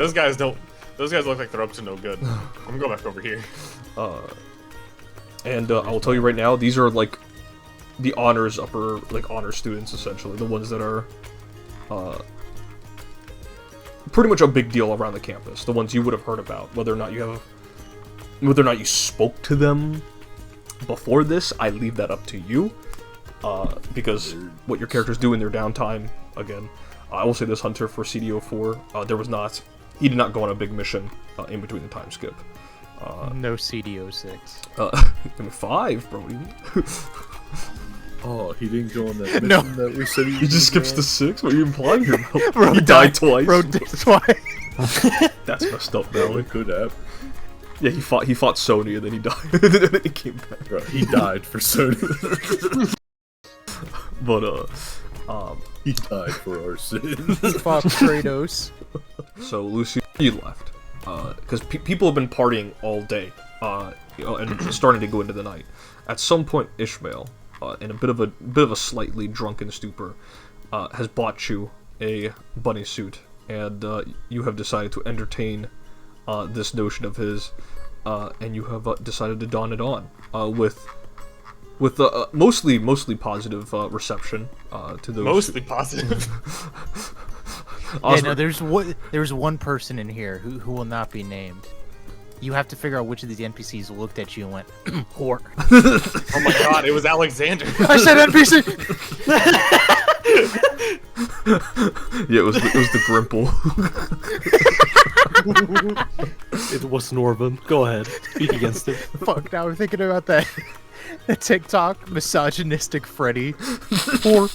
Those guys don't. Those guys look like they're up to no good. I'm gonna go back over here. And I will tell you right now, these are like the honors honor students essentially, the ones that are pretty much a big deal around the campus, the ones you would have heard about. Whether or not you spoke to them before this, I leave that up to you, because what your characters do in their downtime. Again, I will say this: Hunter for CDO4, he did not go on a big mission in between the time skip. No CDO6. 5, bro. Oh, he didn't go on that mission that we said he just skips the 6? What are you implying here, bro? Bro He died twice. Bro died twice. That's messed up, man. It could have. Yeah, he fought Sony and then he died. And then he came back. Bro, he died for Sony. But, he died for our sins. Fuck Kratos. So, Lucy, you left. Because people have been partying all day, and starting to go into the night. At some point, Ishmael, in a bit of a slightly drunken stupor, has bought you a bunny suit, and you have decided to entertain this notion of his, and you have decided to don it on with mostly positive reception to those. Mostly positive. Yeah, no, there's one person in here who will not be named. You have to figure out which of these NPCs looked at you and went, whore. Oh my god, it was Alexander. I said NPC! Yeah, it was the Grimple. It was Norman. Go ahead. Speak against it. Fuck, now I'm thinking about that. The TikTok misogynistic Freddy. Whore.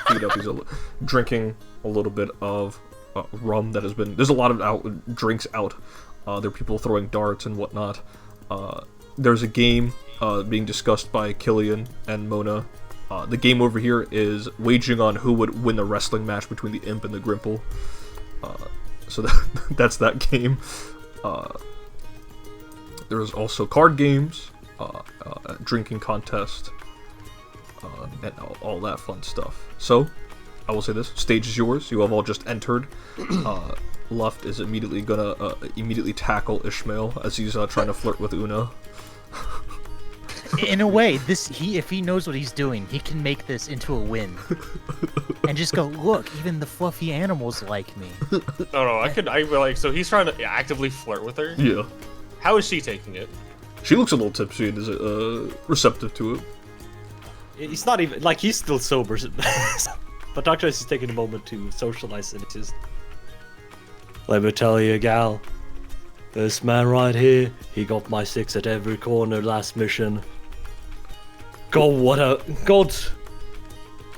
He's drinking a little bit of rum that has been... There's a lot of drinks out. There are people throwing darts and whatnot. There's a game being discussed by Killian and Mona. The game over here is waging on who would win the wrestling match between the Imp and the Grimple. So that's that game. There's also card games, drinking contest, and all that fun stuff. So, I will say this: stage is yours. You have all just entered. Luft is immediately gonna tackle Ishmael as he's trying to flirt with Una. In a way, if he knows what he's doing, he can make this into a win. And just go, look, even the fluffy animals like me. No, so he's trying to actively flirt with her? Yeah. How is she taking it? She looks a little tipsy and is receptive to it. He's not even, like, he's still sober. But Dr. is taking a moment to socialize, and it's just... Let me tell you, gal. This man right here, he got my 6 at every corner last mission. God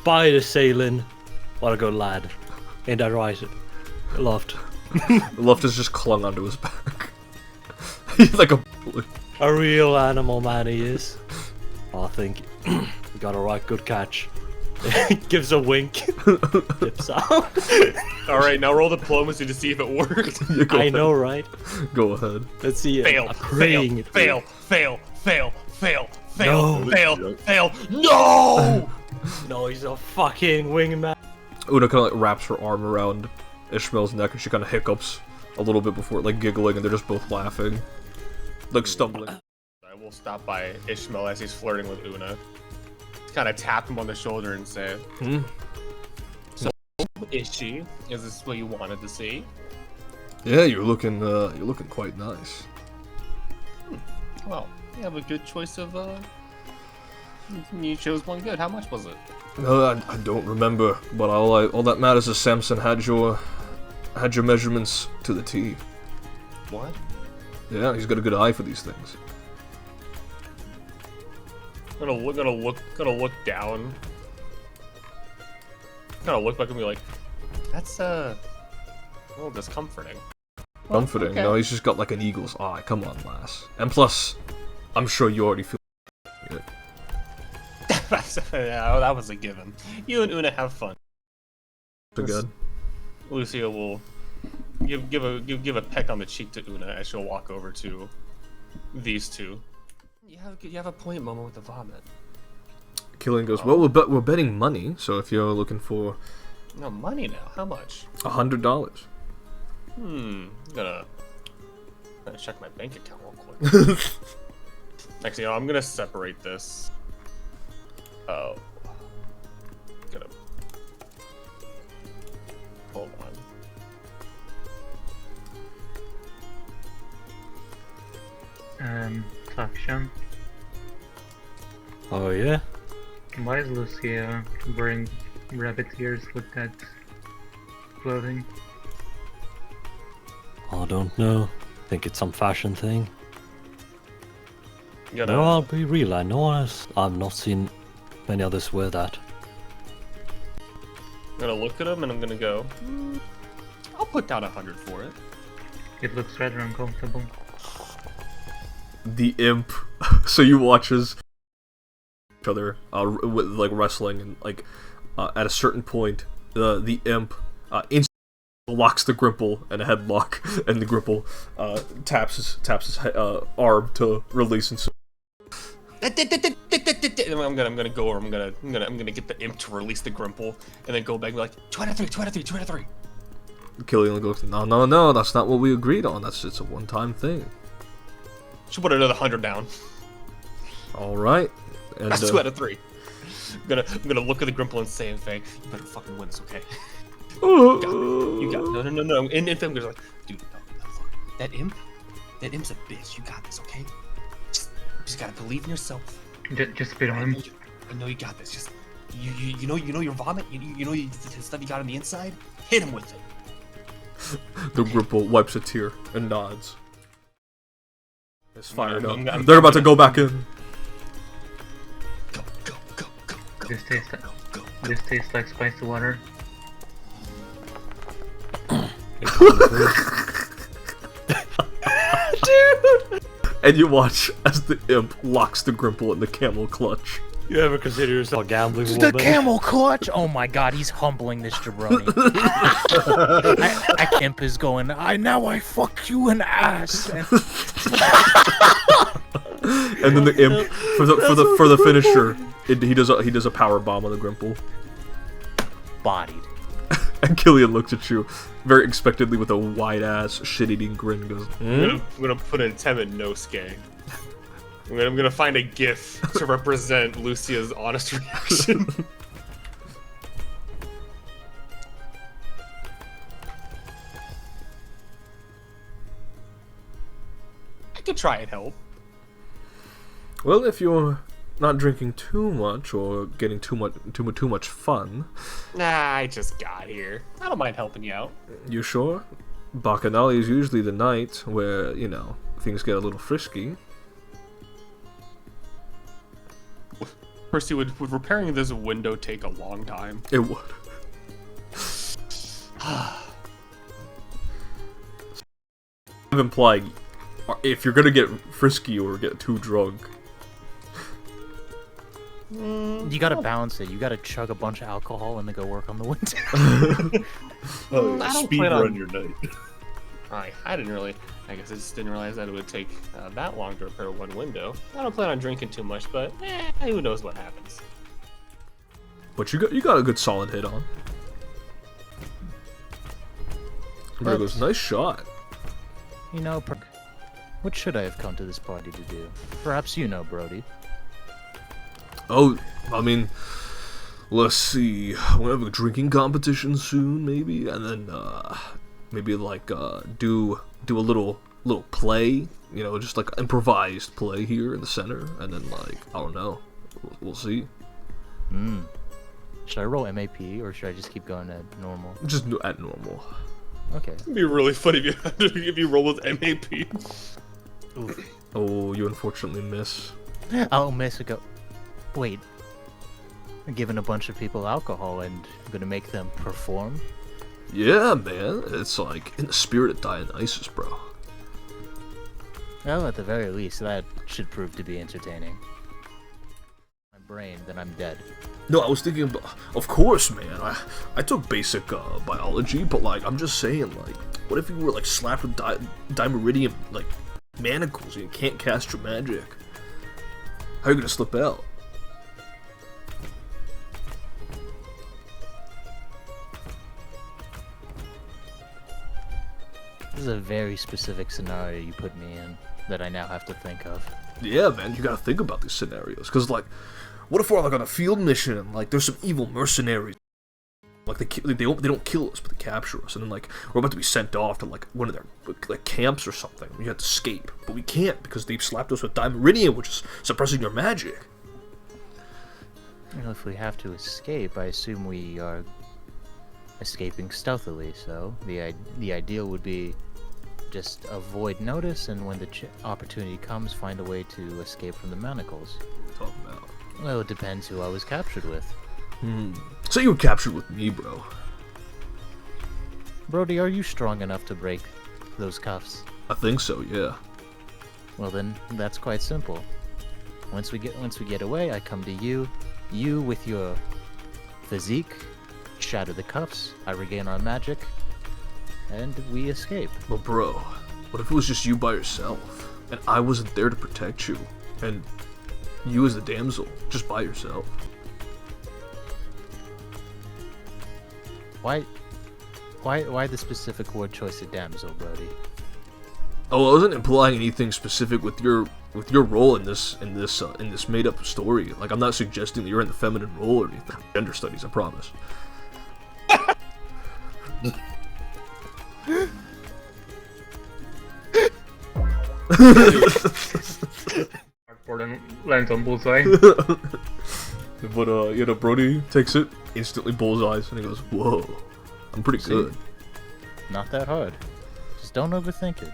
by the sailing. What a good lad. Ain't that right? Luft. Luft has just clung onto his back. He's like a bully. A real animal man he is. I think he got a right good catch. Gives a wink. Dips out. Alright, now roll diplomacy to see if it worked. Yeah, I know, right? Go ahead. Let's see. Fail, fail. No! No, he's a fucking wingman. Una kind of like wraps her arm around Ishmael's neck and she kind of hiccups a little bit before, like, giggling, and they're just both laughing. Like, stumbling. I will stop by Ishmael as he's flirting with Una. Kind of tap him on the shoulder and say, So, is this what you wanted to see? Yeah, you're looking quite nice. Well, you have a good choice of, you chose one good. How much was it? I don't remember, but all that matters is Samson had your measurements to the T. What? Yeah, he's got a good eye for these things. Gonna look down. Gonna look back and be like, that's a little discomforting. Comforting? Okay. No, he's just got like an eagle's eye. Come on, lass. And plus, I'm sure you already feel it. Yeah, that was a given. You and Una have fun. Good. Lucia will give a peck on the cheek to Una as she'll walk over to these two. You have a point, Momo, with the vomit. Killian goes, well, we're betting money, so if you're looking for No money now. How much? $100. Gonna check my bank account real quick. Actually, I'm gonna separate this. Oh. Gonna hold on. Question. Oh yeah? Why is Lucia wearing rabbit ears with that clothing? I don't know. Think it's some fashion thing. You gotta, No, I'll be real. I know I've not seen many others wear that. I'm gonna look at him and I'm gonna go. I'll put down 100 for it. It looks rather uncomfortable. The imp. So you watch as each other, like wrestling, and like at a certain point, the imp instantly locks the Grimple in a headlock, and the Grimple taps his arm to release and. I'm gonna go, or I'm gonna get the imp to release the Grimple, and then go back and be like 2 out of 3, 2 out of 3, 2 out of 3. Killian goes, no, that's not what we agreed on. It's a one-time thing. Should put another 100 down. All right. And, That's 2 out of 3. I'm gonna look at the Grimple and say, "Fang, you better fucking win this, okay?" You got it. No. And I'm like, dude, no, look, that imp's a bitch. You got this, okay? Just gotta believe in yourself. Just spit on him. I know you got this. Just you know your vomit. You know the stuff you got on the inside. Hit him with it. The Grimple wipes a tear and nods. It's fired up. I'm They're about to go back in. Go. This tastes like, Go. this tastes like spicy water. Dude! And you watch as the imp locks the Grimple in the camel clutch. You ever consider yourself gambling a The little bit? camel clutch! Oh my god, he's humbling this jabroni. I Imp is going, now I fuck you an ass. And And then the imp for the finisher, he does a power bomb on the Grimple. bodied. And Killian looks at you very expectantly with a wide ass shit-eating grin. Goes, I'm gonna put in Temet Nosce. I'm gonna find a GIF to represent Lucia's honest reaction. I could try and help. Well, if you're not drinking too much or getting too much fun, Nah, I just got here. I don't mind helping you out. you sure? Bacchanalia is usually the night where, you know, things get a little frisky. Percy, would repairing this window take a long time? It would. I'm implying if you're gonna get frisky or get too drunk. You gotta balance it. You gotta chug a bunch of alcohol and then go work on the window. Oh, I don't speed plan run on- your night. I guess I just didn't realize that it would take that long to repair one window. I don't plan on drinking too much, but who knows what happens. But you got a good solid hit on. There goes, nice shot. You know, what should I have come to this party to do? Perhaps you know, Brody. Oh, I mean, let's see. We'll have a drinking competition soon, maybe, and then maybe like do a little play, you know, just like improvised play here in the center, and then like I don't know, we'll see. Should I roll MAP or should I just keep going at normal? Just at normal. Okay. It'd be really funny if you roll with MAP. Oof. Oh, you unfortunately miss. I'll miss a go. Wait. I'm giving a bunch of people alcohol and I'm gonna make them perform? Yeah, man, it's like in the spirit of Dionysus, bro. Well, at the very least, that should prove to be entertaining. My brain, then I'm dead. No, I was thinking about, of course, man. I took basic biology, but like I'm just saying, like, what if you were like slapped with dimeridium like manacles and you can't cast your magic? How are you gonna slip out? This is a very specific scenario you put me in that I now have to think of. Yeah, man, you gotta think about these scenarios. Because, like, what if we're, like, on a field mission and, like, there's some evil mercenaries? Like, they don't kill us, but they capture us. And then, like, we're about to be sent off to, like, one of their, like, camps or something. We have to escape. But we can't because they've slapped us with Dimeridium, which is suppressing your magic. You know, if we have to escape, I assume we are escaping stealthily, so the ideal would be just avoid notice, and when the opportunity comes, find a way to escape from the manacles. What are you talking about? Well, it depends who I was captured with. So you were captured with me, bro. Brody, are you strong enough to break those cuffs? I think so, yeah. Well then, that's quite simple. Once we get away, I come to you. You with your physique, shatter the cuffs, I regain our magic, and we escape. But bro, what if it was just you by yourself, and I wasn't there to protect you, and you as the damsel, just by yourself? Why the specific word choice of damsel, Brody? Oh, I wasn't implying anything specific with your role in this made up story. Like, I'm not suggesting that you're in the feminine role or anything. Gender studies, I promise. Cardboard and lands on bullseye. But, you know, Brody takes it, instantly bullseyes, and he goes, whoa, I'm pretty good. Not that hard. Just don't overthink it.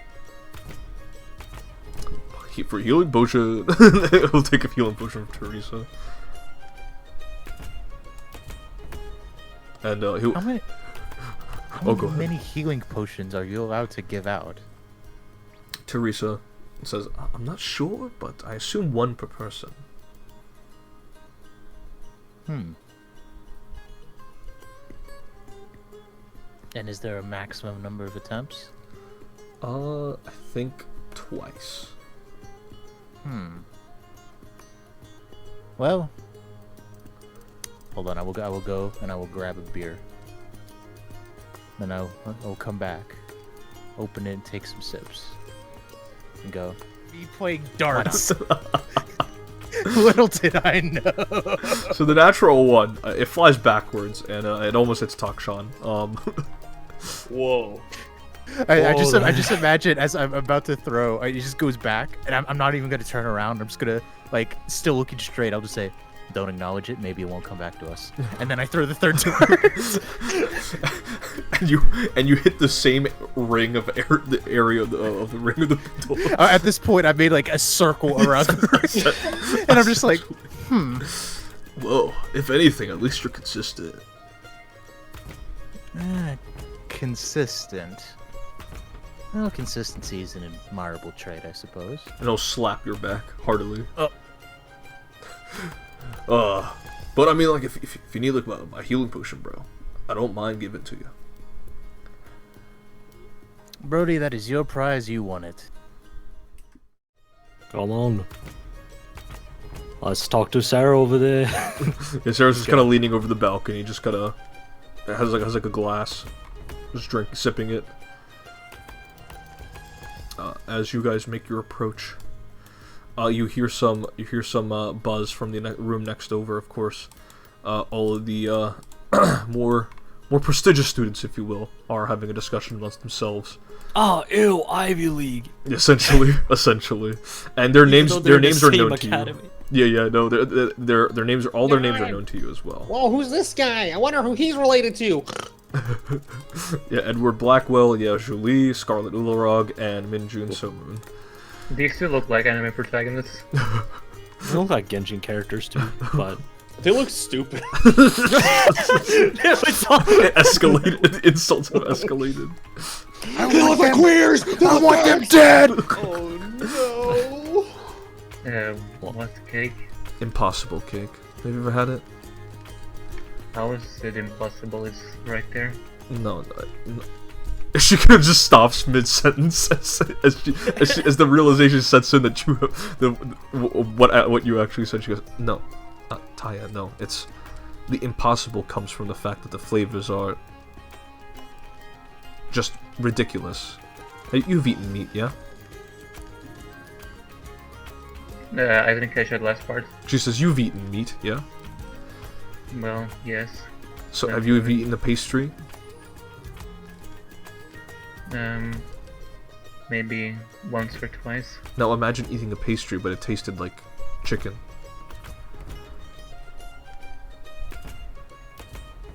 For healing potion, he'll take a healing potion from Teresa. And, he'll... How many healing potions are you allowed to give out? Teresa says, I'm not sure, but I assume one per person. And is there a maximum number of attempts? I think twice. Well, hold on. I will go and I will grab a beer. Then I will come back, open it, and take some sips, and go. Be playing darts. Little did I know. So the natural one, it flies backwards and it almost hits Takshan. Whoa. I just imagine as I'm about to throw, it just goes back, and I'm not even gonna turn around. I'm just gonna, like, still looking straight. I'll just say, "Don't acknowledge it. Maybe it won't come back to us." And then I throw the third dart. and you hit the same ring of the area of the ring of the door. At this point, I made like a circle around the ring, and I'm just like, Whoa! If anything, at least you're consistent. Consistent. Well, consistency is an admirable trait, I suppose. And I'll slap your back heartily. Oh. But I mean, like, if you need like a healing potion, bro, I don't mind giving it to you. Brody, that is your prize. You won it. Come on. Let's talk to Sarah over there. Yeah, Sarah's just kind of leaning over the balcony, just kind of has like a glass, just sipping it. As you guys make your approach, you hear some buzz from the room next over. Of course, all of the more prestigious students, if you will, are having a discussion amongst themselves. Oh, ew, Ivy League. Essentially, and their names are known to you. Yeah, no, their names are their names are known to you as well. Whoa, who's this guy? I wonder who he's related to. Yeah, Edward Blackwell, Yazhu Li, Scarlet Ularog, and Minjun Somoon. These two look like anime protagonists. They look like Genshin characters too, but They look stupid. Escalated. Insults have escalated. They look like queers! I want them dead! Oh no! What's cake? Impossible cake. Have you ever had it? How is it impossible? It's right there. No. She kind of just stops mid-sentence as the realization sets in that you what you actually said. She goes, "No, Taya, no. It's the impossible comes from the fact that the flavors are just ridiculous. Hey, you've eaten meat, yeah? I didn't catch that last part. She says you've eaten meat, yeah? Well, yes. So have you ever eaten a pastry? Maybe once or twice. Now imagine eating a pastry, but it tasted like chicken.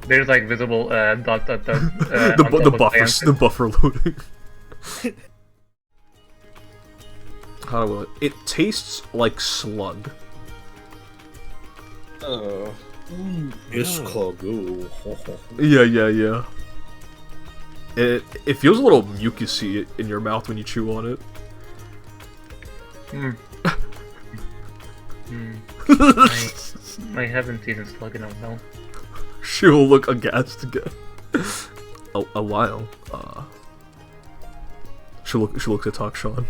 There's like visible dot dot dot. The buffer loading. How will it? It tastes like slug. Escargot. Yeah. It feels a little mucusy in your mouth when you chew on it. I haven't eaten slug in a while. She will look aghast again. A while. She looks at Takshan.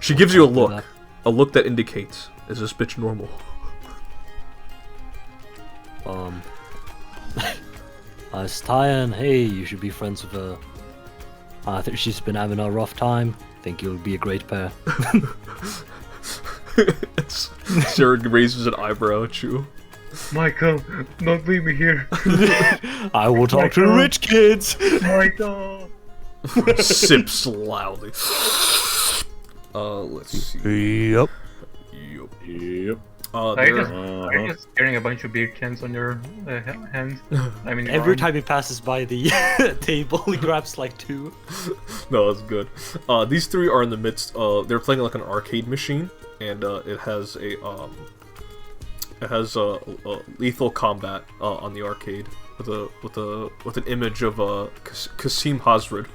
She gives you a look that indicates, is this bitch normal? It's Tyan. Hey, you should be friends with her. I think she's been having a rough time. Think you'll be a great pair. Sarah raises an eyebrow at you. Michael, don't leave me here. I will talk to rich kids. Michael. Sips loudly. Let's see. Yep. Are you just carrying a bunch of beer cans on your hands? I mean, Every time he passes by the table, he grabs like 2. No, that's good. These 3 are in the midst. They're playing like an arcade machine, and it has lethal combat on the arcade with an image of Kasim Hazred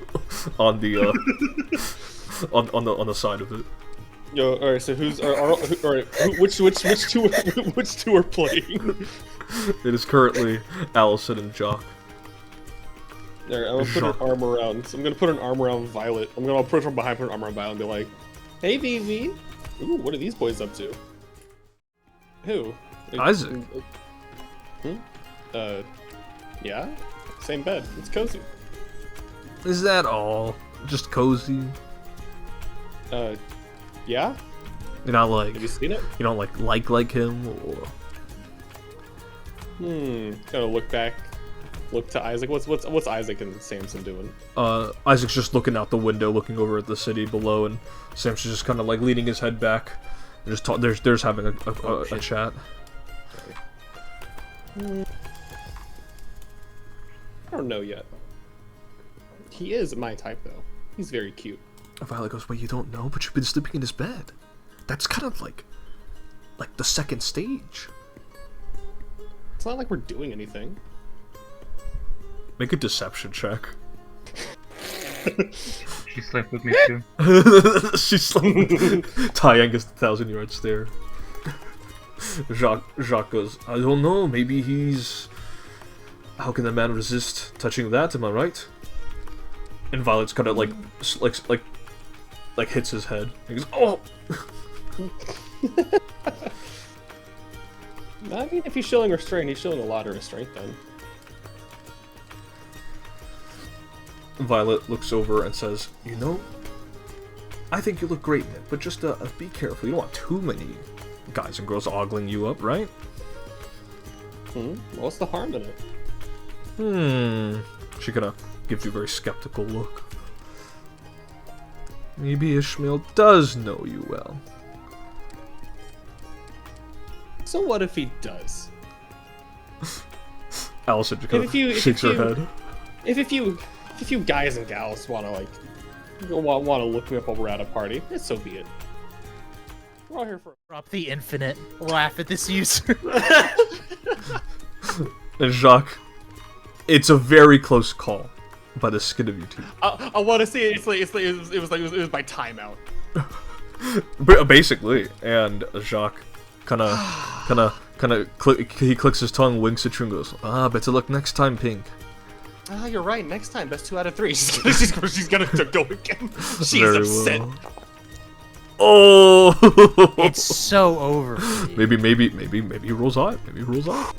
on the on the side of it. Yo, all right. So which two are playing? It is currently Allison and Jock. Alright, I'm gonna put an arm around. So I'm gonna put an arm around Violet. I'm gonna approach from behind, put an arm around Violet, and be like, "Hey, Vivi. Ooh, what are these boys up to?" Who? Isaac. Yeah. Same bed. It's cozy. Is that all? Just cozy? Yeah. You're not like. Have you seen it? You don't like him, or. Gotta look back. Look to Isaac. What's Isaac and Samson doing? Isaac's just looking out the window, looking over at the city below, and Samson's just kind of like leaning his head back, and just there's having a chat. I don't know yet. He is my type though. He's very cute. Violet goes, "Wait, you don't know? But you've been sleeping in his bed. That's kind of like the second stage." It's not like we're doing anything. Make a deception check. She slept with me too. She slept. Taiyang gets the 1,000-yard stare. Jacques goes, "I don't know. Maybe he's. How can the man resist touching that? Am I right?" And Violet's kind of like hits his head. He goes, "Oh." I mean, if he's showing restraint, he's showing a lot of restraint then. Violet looks over and says, "You know, I think you look great in it, but just be careful. You don't want too many guys and girls ogling you up, right?" What's the harm in it? She kind of gives you a very skeptical look. Maybe Ishmael does know you well. So what if he does? Allison just kind of shakes her head. If a few guys and gals want to look me up while we're at a party, so be it. We're all here for. Drop the infinite. Laugh at this user. And Jacques, it's a very close call by the skin of your teeth. I want to see it. It was my timeout. Basically, and Jacques kind of he clicks his tongue, winks at you, and goes, "Better luck next time, Pink." You're right. Next time, best 2 out of 3. She's gonna go again. She's Very upset. well. Oh! It's so over. Maybe he rolls out. Maybe he rolls out.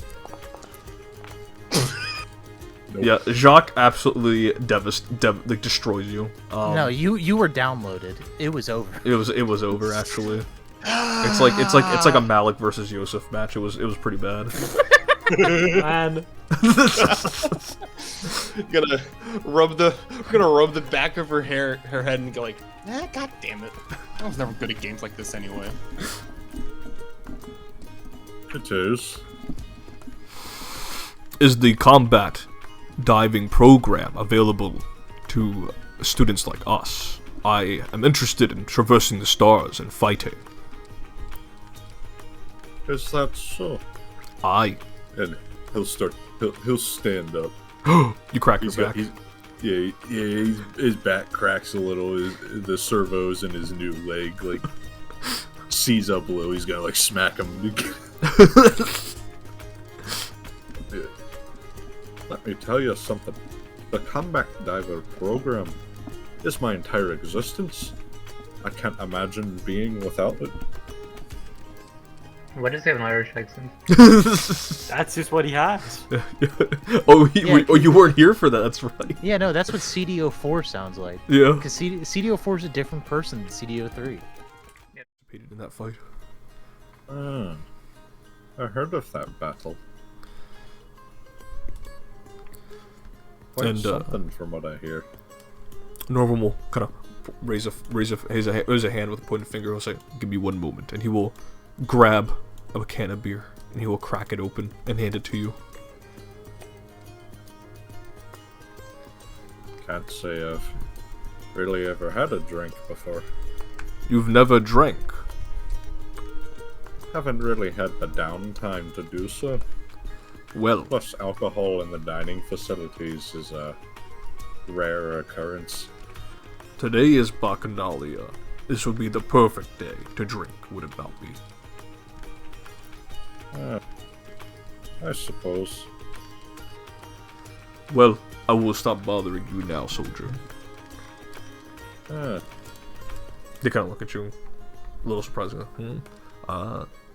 Yeah, Jacques absolutely like destroys you. No, you were downloaded. It was over. It was over actually. It's like a Malik versus Yosef match. It was pretty bad. Man. gonna rub the back of her head and go like, God damn it. I was never good at games like this anyway. It is. Is the combat diving program available to students like us? I am interested in traversing the stars and fighting. Is that so? Aye. And he'll stand up. You crack your back. His back cracks a little. The servos in his new leg like seize up low. He's gonna like smack him. Yeah. Let me tell you something. The combat diver program is my entire existence. I can't imagine being without it. Why does he have an Irish accent? That's just what he has. You weren't here for that. That's right. Yeah, no, that's what CDO4 sounds like. Yeah. Because CDO4 is a different person than CDO3. In that fight. I heard of that battle. Quite And, something from what I hear. Norman will kind of raise a hand with a pointed finger. He'll say, "Give me one moment," and he will grab a can of beer and he will crack it open and hand it to you. Can't say I've really ever had a drink before. You've never drank? Haven't really had the downtime to do so. Well, Plus, alcohol in the dining facilities is a rare occurrence. today is Bacchanalia. This would be the perfect day to drink, would it not be? I suppose. Well, I will stop bothering you now, soldier. They kind of look at you, a little surprised.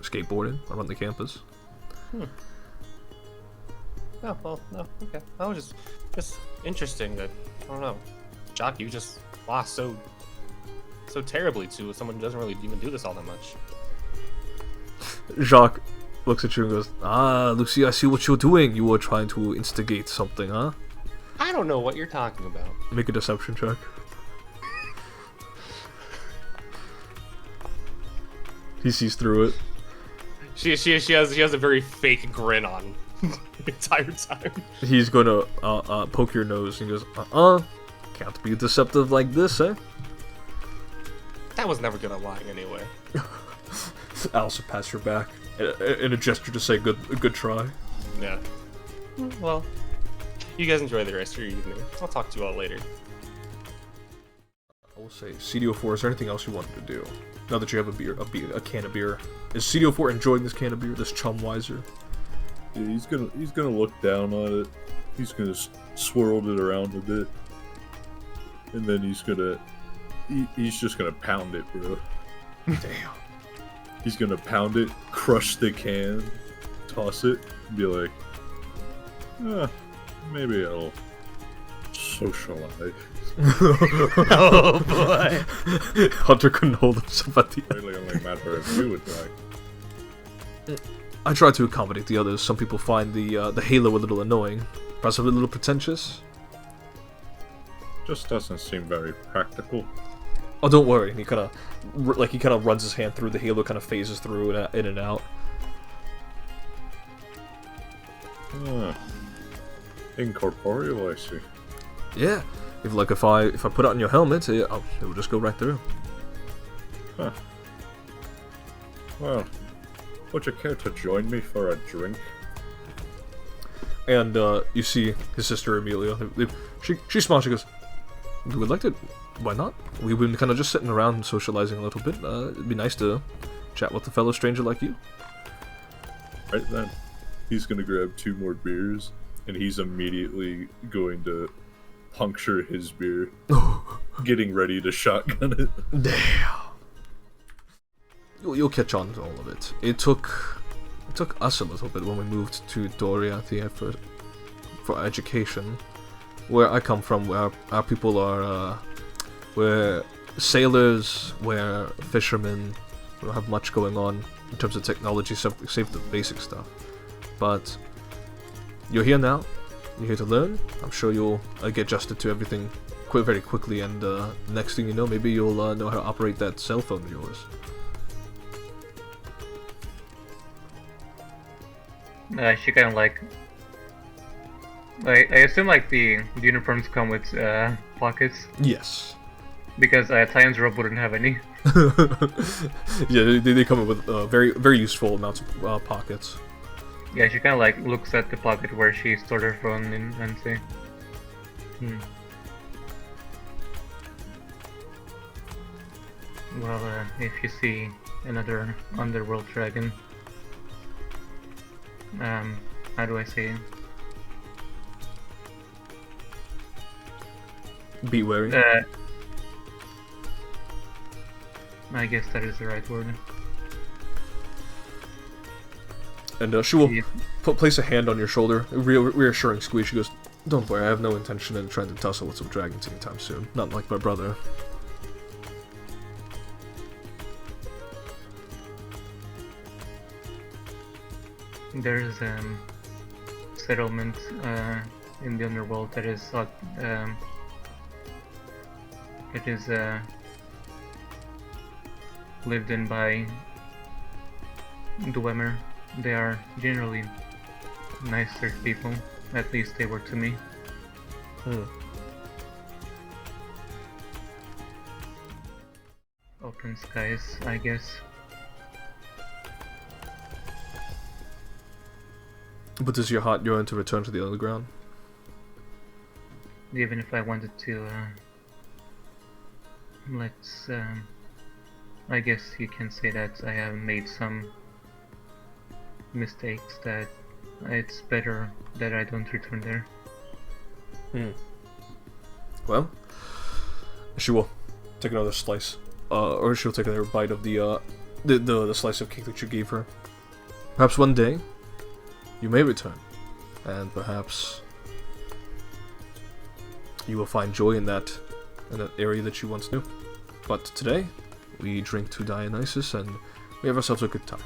Skateboarding around the campus. Oh, well, no, okay. That was just interesting that, I don't know, Jock, you just lost so terribly to someone who doesn't really even do this all that much. Jacques looks at you and goes, Lucy, I see what you're doing. You were trying to instigate something, huh? I don't know what you're talking about. Make a deception check. He sees through it. She has a very fake grin on the entire time. He's gonna poke your nose and he goes, can't be deceptive like this, eh? That was never good at lying anyway. Alice pats your back in a gesture to say good try. Yeah. Well, you guys enjoy the rest of your evening. I'll talk to you all later. I will say, CDO4, is there anything else you wanted to do? Now that you have a can of beer. Is CDO4 enjoying this can of beer, this Chumweiser? Yeah, he's gonna look down on it. He's gonna swirl it around a bit, and then he's just gonna pound it, bro. Damn. He's gonna pound it, crush the can, toss it, and be like, maybe I'll socialize. Oh boy. Hunter couldn't hold himself at the end. Really only matter if you would like. I try to accommodate the others. Some people find the halo a little annoying, perhaps a little pretentious. Just doesn't seem very practical. Oh, don't worry. He kind of runs his hand through the halo, kind of phases through and in and out. Incorporeal, I see. Yeah. If I put it on your helmet, it will just go right through. Huh. Well, would you care to join me for a drink? And you see his sister Amelia. She smiles. She goes, "We would like to. Why not? We've been kind of just sitting around socializing a little bit. It'd be nice to chat with a fellow stranger like you." Right then, he's gonna grab 2 more beers, and he's immediately going to puncture his beer, getting ready to shotgun it. Damn. You'll catch on to all of it. It took us a little bit when we moved to Doria at for education. Where I come from, where our people are, where sailors, where fishermen, we don't have much going on in terms of technology, save the basic stuff. But you're here now, you're here to learn. I'm sure you'll get adjusted to everything very quickly, and next thing you know, maybe you'll know how to operate that cell phone of yours. She kind of like. I assume like the uniforms come with pockets Yes. because Tyan's robe wouldn't have any. Yeah, they come with very useful amounts of pockets. Yeah, she kind of like looks at the pocket where she stored her phone and say, Well, if you see another underworld dragon, how do I say it? Be wary. I guess that is the right word. And she will place a hand on your shoulder, a reassuring squeeze. She goes, "Don't worry, I have no intention in trying to tussle with some dragons anytime soon. Not like my brother." There's settlement in the underworld that is lived in by Dwemer. They are generally nicer people. At least they were to me. Open skies, I guess. But is your heart yearn to return to the underground? Even if I wanted to, let's, I guess you can say that I have made some mistakes, that it's better that I don't return there. Well, she will take another slice, or she'll take another bite of the slice of cake that you gave her. Perhaps one day, you may return, and perhaps you will find joy in that area that you once knew. But today, we drink to Dionysus, and we have ourselves a good time.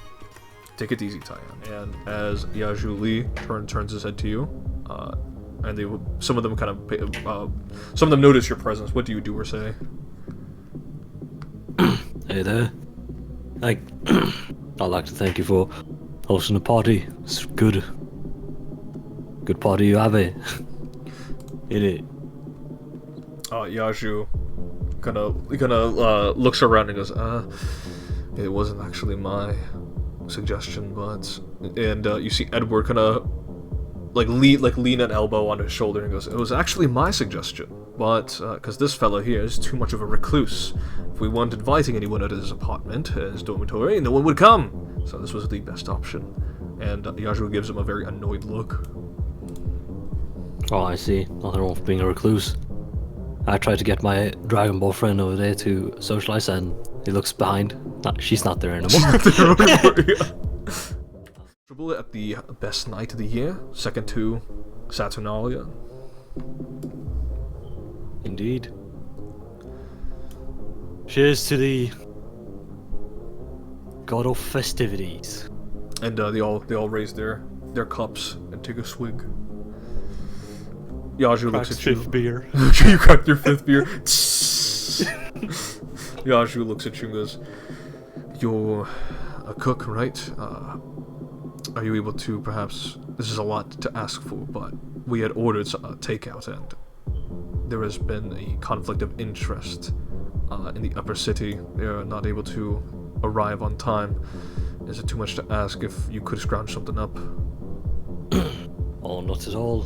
Take it easy, Tyan. And as Yazhu Li turns his head to you, and some of them notice your presence. What do you do or say? Hey there. I'd like to thank you for hosting the party. It's good party you have it. In it. Yazhu kind of looks around and goes, it wasn't actually my suggestion, but you see Edward kind of lean an elbow on his shoulder and goes, it was actually my suggestion, but because this fellow here is too much of a recluse. If we weren't inviting anyone at his apartment, his dormitory, no one would come. So this was the best option. And Yazhu gives him a very annoyed look. Oh, I see. Nothing wrong with being a recluse. I tried to get my Dragon Ball friend over there to socialize, and he looks behind. She's not there anymore. At the best night of the year, second to Saturnalia. Indeed. Cheers to the god of festivities. And they all raise their cups and take a swig. Yazhu looks at you. Fifth beer. You cracked your fifth beer. Yazhu looks at you and goes, "You're a cook, right? Are you able to perhaps... This is a lot to ask for, but we had ordered takeout, and there has been a conflict of interest in the upper city. They are not able to arrive on time. Is it too much to ask if you could scrounge something up?" Oh, not at all.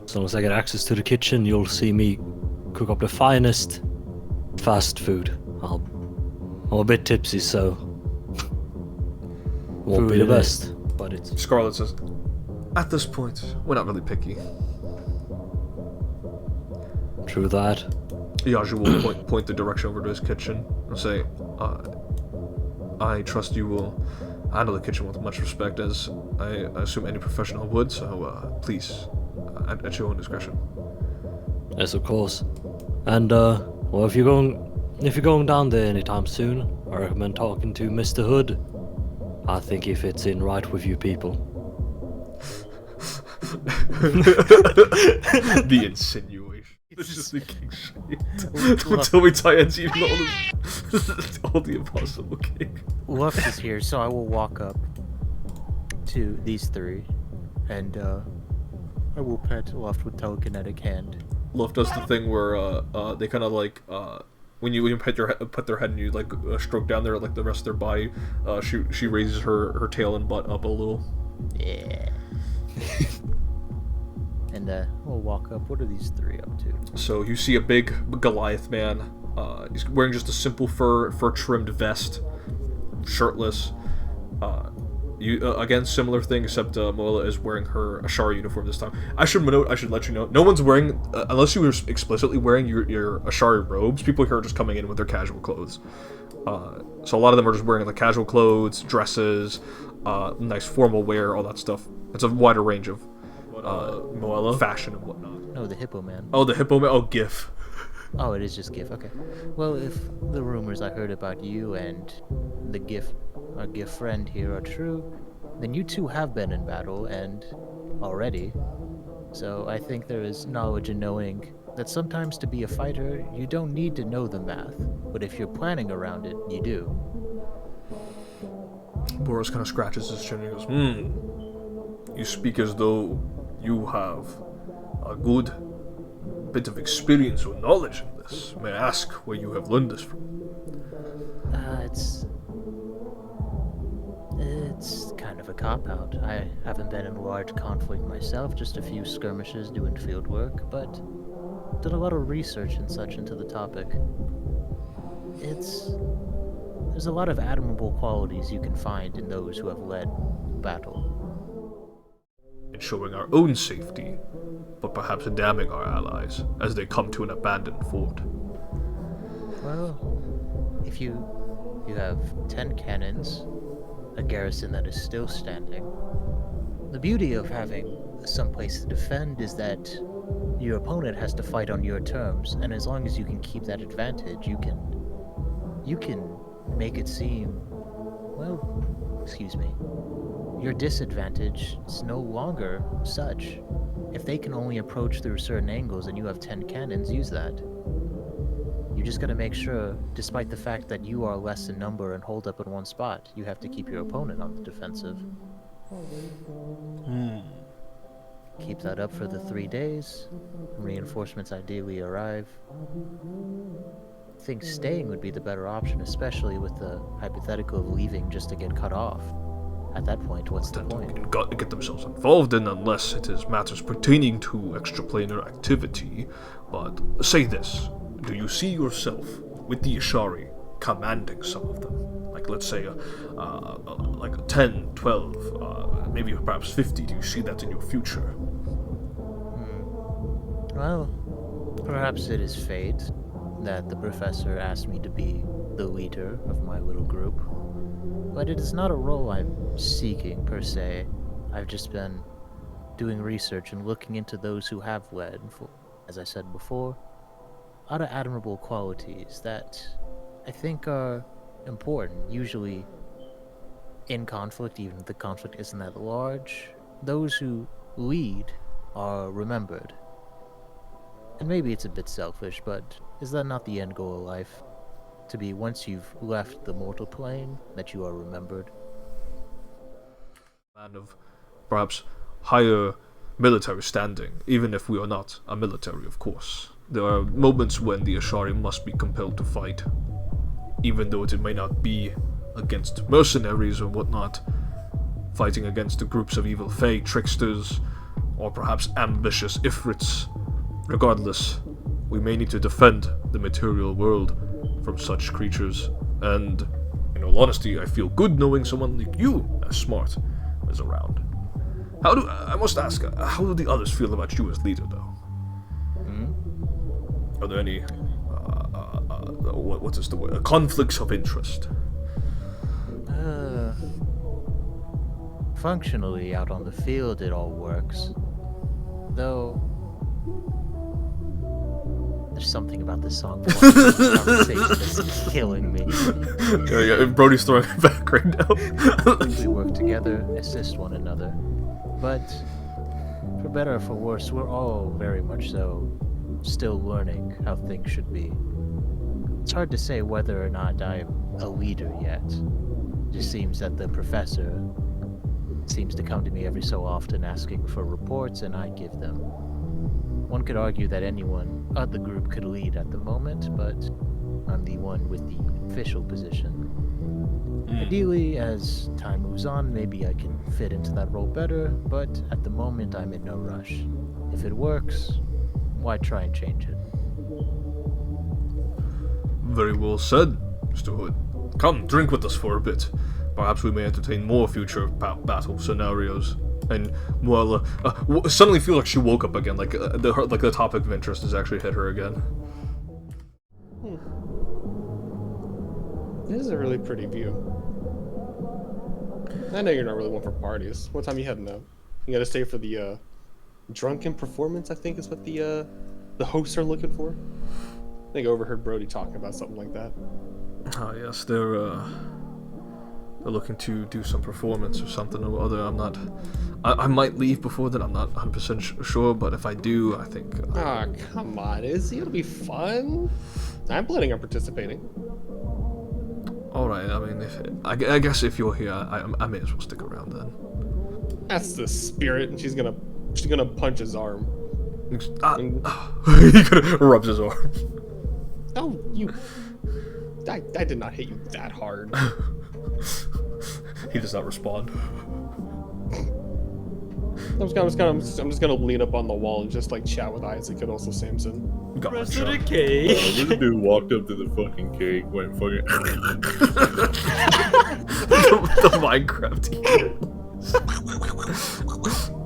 As long as I get access to the kitchen, you'll see me cook up the finest fast food. I'm a bit tipsy, so won't be the best, but it's... Scarlet says, "At this point, we're not really picky." True that. Yazhu will point the direction over to his kitchen and say, I trust you will handle the kitchen with much respect, as I assume any professional would, so please at your own discretion. Yes, of course. And well, if you're going down there anytime soon, I recommend talking to Mr. Hood. I think he fits in right with you people. The insinuation. It's just the king shit. Until we tie ends even all the impossible king. Luft is here, so I will walk up to these three, and I will pet Luft with telekinetic hand. Luft does the thing where they kind of like when you pet their head and you like stroke down there like the rest of their body, she raises her tail and butt up a little. Yeah. And we'll walk up. What are these three up to? So you see a big Goliath man. He's wearing just a simple fur trimmed vest, shirtless. Again, similar thing, except Moela is wearing her Ashari uniform this time. I should let you know, no one's wearing, unless you were explicitly wearing your Ashari robes, people here are just coming in with their casual clothes. So a lot of them are just wearing like casual clothes, dresses, nice formal wear, all that stuff. It's a wider range of Moela? fashion and whatnot. No, the Hippo Man. Oh, the Hippo Man. Oh, GIF. Oh, it is just GIF. Okay. Well, if the rumors I heard about you and the GIF, our GIF friend here are true, then you two have been in battle and already. So I think there is knowledge in knowing that sometimes to be a fighter, you don't need to know the math. But if you're planning around it, you do. Boris kind of scratches his chin and goes, You speak as though you have a good bit of experience or knowledge in this. May I ask where you have learned this from? It's kind of a cop-out. I haven't been in large conflict myself, just a few skirmishes doing field work, but did a lot of research and such into the topic. There's a lot of admirable qualities you can find in those who have led battle. Ensuring our own safety, but perhaps damning our allies as they come to an abandoned fort. Well, if you have 10 cannons, a garrison that is still standing, the beauty of having some place to defend is that your opponent has to fight on your terms, and as long as you can keep that advantage, you can make it seem, well, excuse me, your disadvantage is no longer such. If they can only approach through certain angles and you have 10 cannons, use that. You just gotta make sure, despite the fact that you are less in number and hold up in one spot, you have to keep your opponent on the defensive. Keep that up for the 3 days. Reinforcements ideally arrive. I think staying would be the better option, especially with the hypothetical of leaving just to get cut off. At that point, what's the point? Got to get themselves involved in unless it is matters pertaining to extraplanar activity. But say this, do you see yourself with the Ashari commanding some of them? Like let's say like 10, 12, maybe perhaps 50, do you see that in your future? Well, perhaps it is fate that the professor asked me to be the leader of my little group. But it is not a role I'm seeking, per se. I've just been doing research and looking into those who have led, for, as I said before, a lot of admirable qualities that I think are important. Usually, in conflict, even if the conflict isn't that large, those who lead are remembered. And maybe it's a bit selfish, but is that not the end goal of life? To be, once you've left the mortal plane, that you are remembered. Man of perhaps higher military standing, even if we are not a military, of course. There are moments when the Ashari must be compelled to fight, even though it may not be against mercenaries or whatnot, fighting against the groups of evil fae, tricksters, or perhaps ambitious ifrits. Regardless, we may need to defend the material world from such creatures, and in all honesty, I feel good knowing someone like you, as smart, is around. I must ask, how do the others feel about you as leader, though? Are there any, what is the word, conflicts of interest? Functionally, out on the field, it all works. Though there's something about this song conversation that's killing me. Yeah, Brody's throwing it back right now. We work together, assist one another. But for better or for worse, we're all very much so still learning how things should be. It's hard to say whether or not I'm a leader yet. It just seems that the professor seems to come to me every so often asking for reports, and I give them. One could argue that anyone of the group could lead at the moment, but I'm the one with the official position. Ideally, as time moves on, maybe I can fit into that role better, but at the moment I'm in no rush. If it works, why try and change it? Very well said, Mr. Hood. Come, drink with us for a bit. Perhaps we may entertain more future battle scenarios. And Muella suddenly feel like she woke up again, like the topic of interest has actually hit her again. This is a really pretty view. I know you're not really one for parties. What time you heading out? You gotta stay for the drunken performance, I think is what the hosts are looking for. I think I overheard Brody talking about something like that. Oh yes, they're looking to do some performance or something or other. I might leave before that, I'm not 100% sure, but if I do, I think... Ah, come on, Izzy, it'll be fun. I'm planning on participating. Alright, I mean, I guess if you're here, I may as well stick around then. That's the spirit, and she's gonna punch his arm. He kind of rubs his arm. Oh, you... I did not hit you that hard. He does not respond. I'm just gonna lean up on the wall and just like chat with Isaac and also Samson. Rest of the cake. This dude walked up to the fucking cake, went fucking. the Minecraft.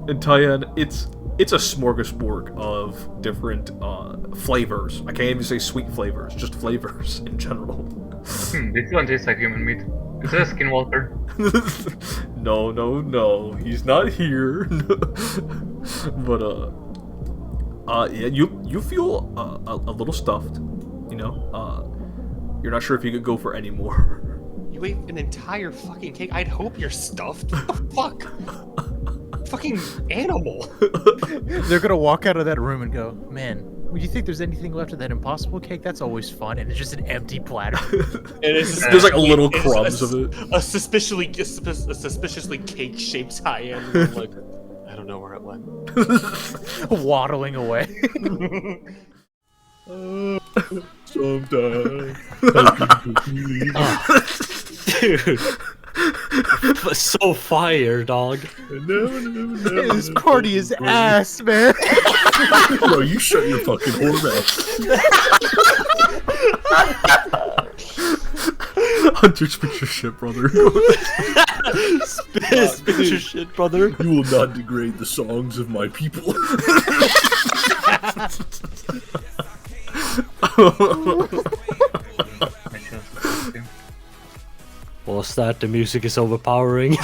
And Tyann, it's a smorgasbord of different flavors. I can't even say sweet flavors, just flavors in general. This one tastes like human meat. Is that a skinwalker? No, he's not here. But yeah, you feel a little stuffed, you know. You're not sure if you could go for any more. You ate an entire fucking cake? I'd hope you're stuffed. What the fuck? Fucking animal. They're gonna walk out of that room and go, man, would you think there's anything left of that impossible cake? That's always fun, and it's just an empty platter. And it's There's like a little crumbs of it. A suspiciously cake-shaped tie-in. I'm like, I don't know where it went. Waddling away. Sometimes. Dude. So fire, dog. This party is ass, man. Bro, you shut your fucking whore mouth. Hunter, speak your shit, brother. Speak your shit, brother. You will not degrade the songs of my people. What's that? The music is overpowering.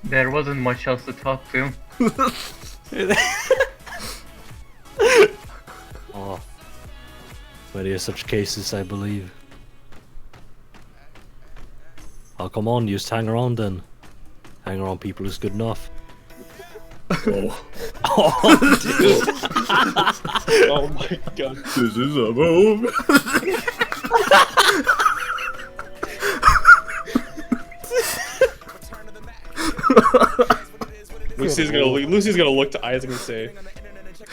There wasn't much else to talk to. Oh. Many of such cases, I believe. Oh, come on, just hang around then. Hang around people is good enough. Oh, Oh, dude. Oh my god. this is a home. Lucy's gonna look to Isaac and say,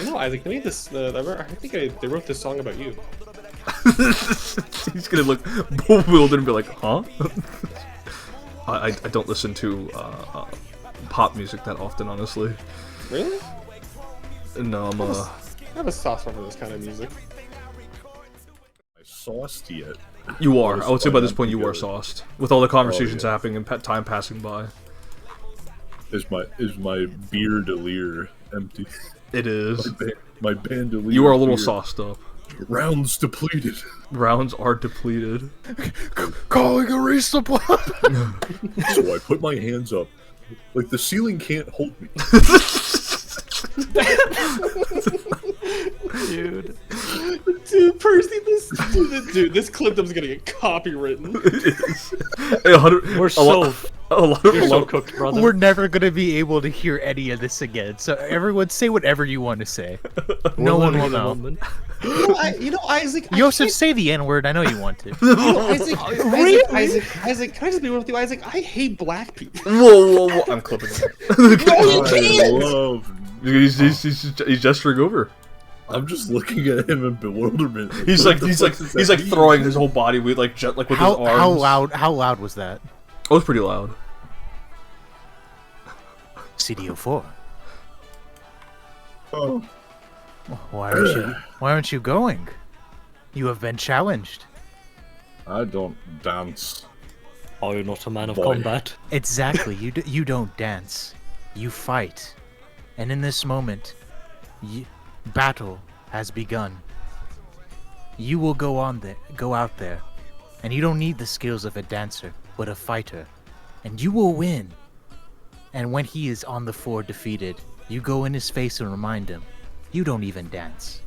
"You know, Isaac, they made this. I think they wrote this song about you." He's gonna look bewildered and be like, huh? I don't listen to pop music that often, honestly. Really? No, I'm I have a soft spot for this kind of music. I sauced yet. You are. I would say by this I'm point you are good. sauced. With all the conversations yeah. happening and time passing by. Is my beardelier empty? It is. My bandolier. You are a little beer. sauced up. Rounds depleted. Rounds are depleted. Calling a resupply. So I put my hands up. Like the ceiling can't hold me. Dude. Dude, Percy, this clip is gonna get copywritten. Hey, We're a so lot, cooked, brother. We're never gonna be able to hear any of this again. So everyone, say whatever you want to say. No one will know. Isaac. Joseph, say the N-word. I know you want to. Isaac, can I just be real with you, Isaac? I hate black people. whoa! I'm clipping it. No, you I love. He's gesturing over. I'm just looking at him in bewilderment. He's like throwing his whole body with with his arms. How loud was that? Oh, it was pretty loud. CDO4. Oh, Why aren't you going? You have been challenged. I don't dance. Are you not a man of Boy. combat? Exactly. You don't dance. You fight. And in this moment, battle has begun. You will go out there, and you don't need the skills of a dancer, but a fighter, and you will win. And when he is on the floor defeated, you go in his face and remind him, you don't even dance.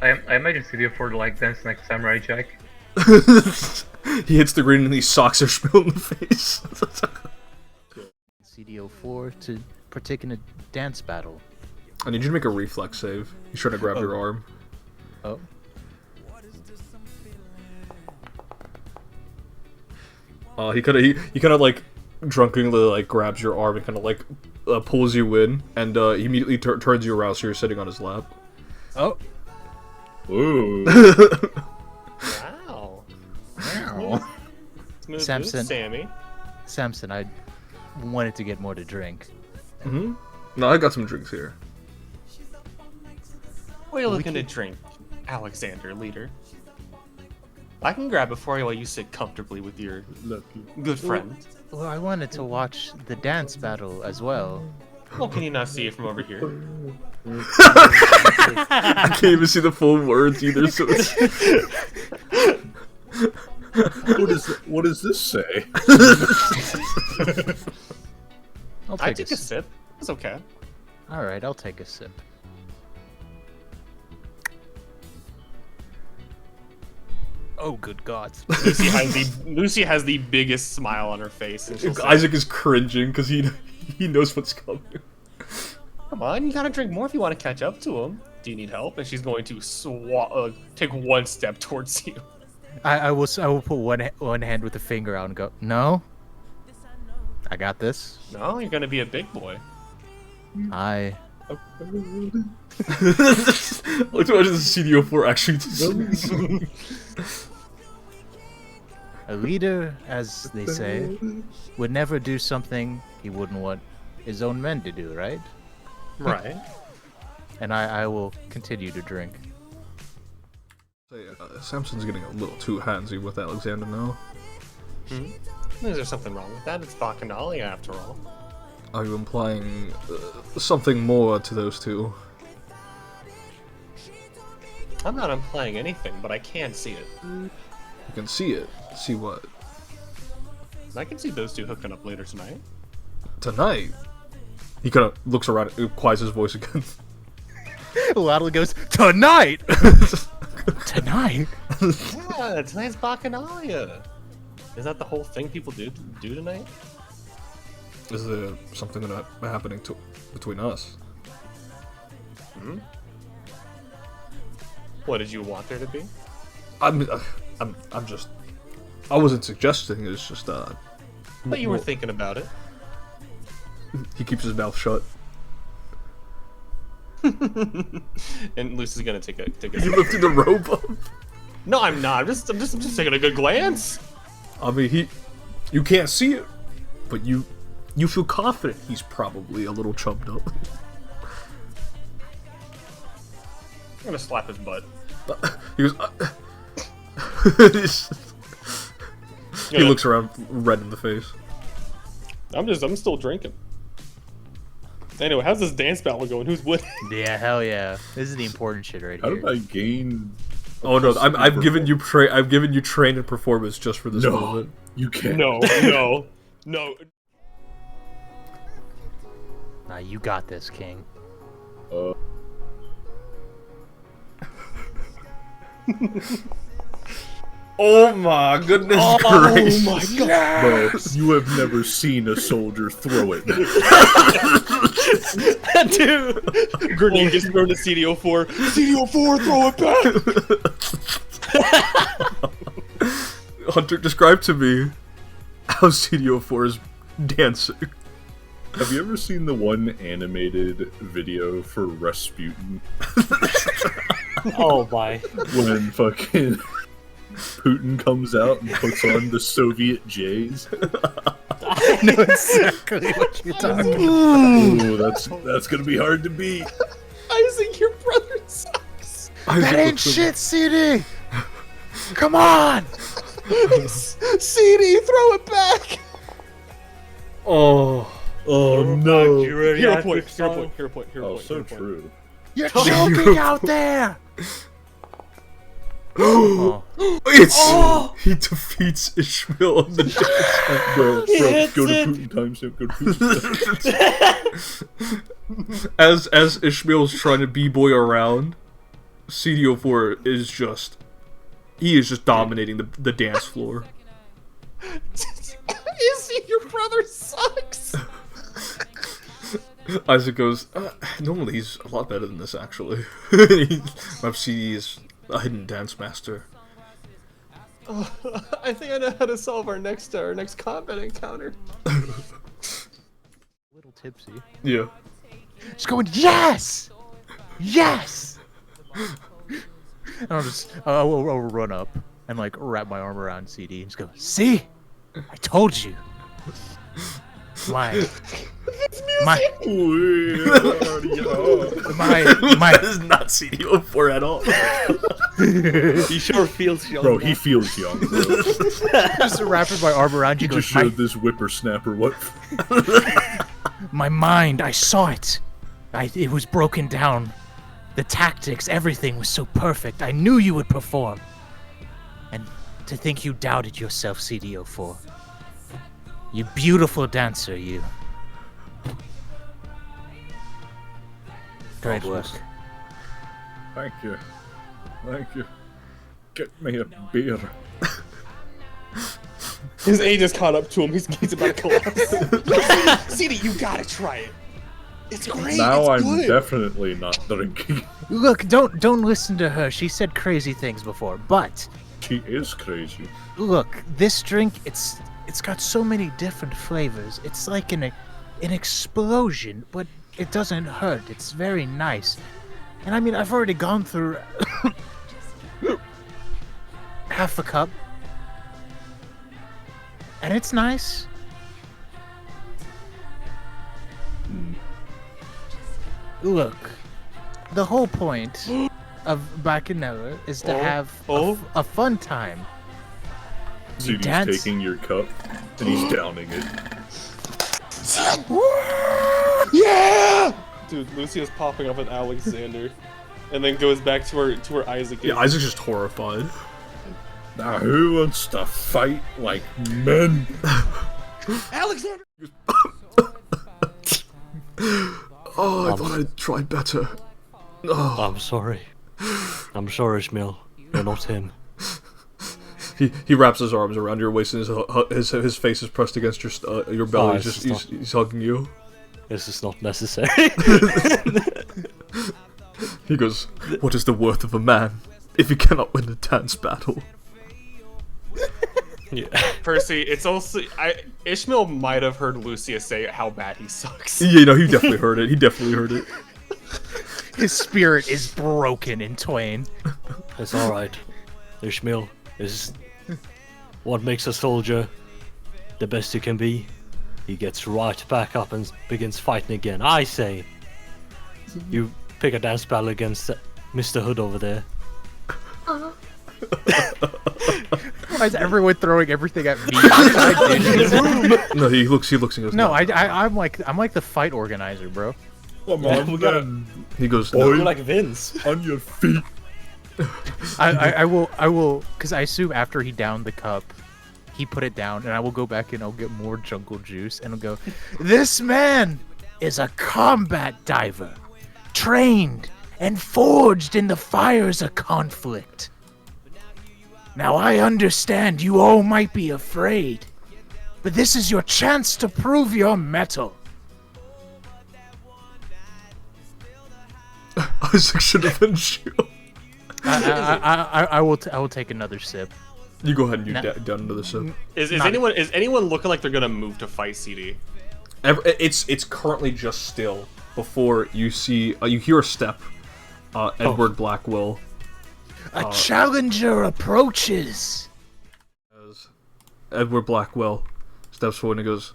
I imagine CDO4 like dance like Samurai Jack. He hits the green and he socks Ishmael in the face. CDO4 to partake in a dance battle. I need you to make a reflex save. He's trying to grab your arm. Oh. He kind of like drunkenly like grabs your arm and kind of like pulls you in, and he immediately turns you around so you're sitting on his lap. Oh. Ooh. Wow. Wow. Smooth Samson. move, Sammy. Samson, I wanted to get more to drink. No, I got some drinks here. What are you looking to drink, Alexander, leader? I can grab it for you while you sit comfortably with your good friend. Well, I wanted to watch the dance battle as well. Well, can you not see it from over here? I can't even see the full words either. So What does this say? I'll I take took a sip. It's okay. All right, I'll take a sip. Oh, good God! Lucy has the biggest smile on her face. And she'll say, Isaac is cringing because he knows what's coming. "Come on, you gotta drink more if you want to catch up to him. Do you need help?" And she's going to take one step towards you. I will put one hand with the finger out and go, no, I got this. No, you're gonna be a big boy. I Let's imagine the CDO4 actually. a leader, as they say, would never do something he wouldn't want his own men to do, right? Right. And I will continue to drink. Samson's getting a little too handsy with Alexander now. Is there something wrong with that? It's Bacchanalia after all. Are you implying something more to those two? I'm not implying anything, but I can see it. You can see it. See what? I can see those two hooking up later tonight. Tonight? He kind of looks around, quiets his voice again. Loudly goes, tonight! Tonight? Yeah, tonight's Bacchanalia. Is that the whole thing people do tonight? Is there something that happening between us? What did you want there to be? I'm just. I wasn't suggesting. It's just But you were thinking about it. He keeps his mouth shut. And Lucy's gonna take a. You lifted the rope up. No, I'm not. I'm just taking a good glance. I mean, you can't see it, but you feel confident he's probably a little chubbed up. I'm gonna slap his butt. He goes. He looks around, red in the face. I'm still drinking. Anyway, how's this dance battle going? Who's winning? Yeah, hell yeah. This is the important shit right How here. did I gain? Oh no, I've given you train and performance just for this No, moment. you can't. No. Now you got this, King. Oh my goodness gracious! Oh my god! Bro, you have never seen a soldier throw it. Dude! Grenade gets thrown to CDO4. CDO4, throw it back! Hunter, describe to me how CDO4 is dancing. Have you ever seen the one animated video for Rasputin? Oh my. When fucking Putin comes out and puts on the Soviet J's? I know exactly what you're talking about. Ooh, that's gonna be hard to beat. Isaac, your brother sucks! That ain't shit, CD! Come on! CD, throw it back! Oh. Oh no. Hero point, hero point, hero point, hero Oh, point. so hero point. true. You're joking out there! Oh. It's he defeats Ishmael on the dance. Bro, hits go to it. Putin timestamp, go to Putin. As Ishmael's trying to b-boy around, CDO4 is just dominating the dance floor. Izzy, your brother sucks! Isaac goes, normally he's a lot better than this, actually. CD is a hidden dance master. I think I know how to solve our next combat encounter. Little tipsy. Yeah. Just going, yes! Yes! And I'll run up and like wrap my arm around CD and just go, see? I told you. My That is not CDO4 at all. He sure feels young. Bro, he feels young, bro. just wrapping my arm around you. He Goes, just showed this whippersnapper what. my mind, I saw it. It was broken down. The tactics, everything was so perfect. I knew you would perform. And to think you doubted yourself, CDO4. You beautiful dancer, you. Great work. Thank you. Thank you. Get me a beer. His age has caught up to him. He's about to collapse. CD, you gotta try it. It's great. Now it's I'm good. definitely not drinking. Look, don't listen to her. She said crazy things before, but She is crazy. look, this drink, it's got so many different flavors. It's like an explosion, but it doesn't hurt. It's very nice. And I mean, I've already gone through half a cup. And it's nice. Look, the whole point of Bacchanalia is to have a fun time. You CD's dance. taking your cup and he's downing it. Yeah! Dude, Lucia's popping up at Alexander. And then goes back to where Isaac is. Yeah, Isaac's just horrified. Now who wants to fight like men? Alexander! Oh, I thought I'd tried better. Oh. I'm sorry. I'm sorry, Ishmael. You're not him. He wraps his arms around your waist and his face is pressed against your belly. Oh, He's hugging you. This is not necessary. He goes, "What is the worth of a man if he cannot win a dance battle?" Yeah. Percy, it's also Ishmael might have heard Lucia say how bad he sucks. Yeah, no, he definitely heard it. He definitely heard it. His spirit is broken in twain. It's alright. Ishmael is what makes a soldier the best he can be. He gets right back up and begins fighting again. I say, you pick a dance battle against Mr. Hood over there. Why is everyone throwing everything at me? No, he looks and goes, No, I'm like the fight organizer, bro. Come on, man. He goes, Boy. "No." Like Vince. On your feet. I will, because I assume after he downed the cup, he put it down, and I will go back and I'll get more jungle juice, and I'll go, this man is a combat diver, trained and forged in the fires of conflict. Now I understand you all might be afraid, but this is your chance to prove your mettle. Isaac should have been you. I will take another sip. You go ahead and No. down another sip. Is Not- anyone looking like they're gonna move to fight CD? It's currently just still before you see you hear a step. Edward Blackwell. A challenger approaches. As Edward Blackwell steps forward and goes,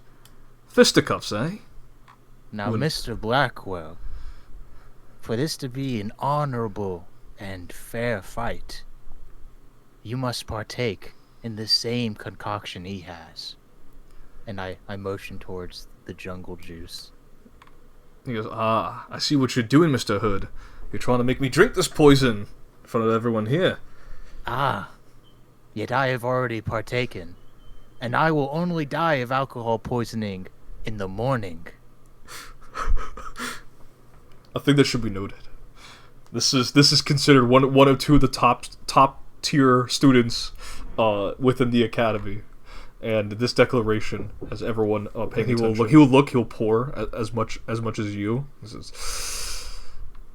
"Fisticuffs, eh?" Now, When- Mr. Blackwell, for this to be an honorable and fair fight, you must partake in the same concoction he has. And I motion towards the jungle juice. He goes, "Ah, I see what you're doing, Mr. Hood. You're trying to make me drink this poison in front of everyone here." Ah, yet I have already partaken, and I will only die of alcohol poisoning in the morning. I think that should be noted. This is considered one or two of the top tier students within the academy, and this declaration, as everyone paying attention, he'll pour as much as you. He says,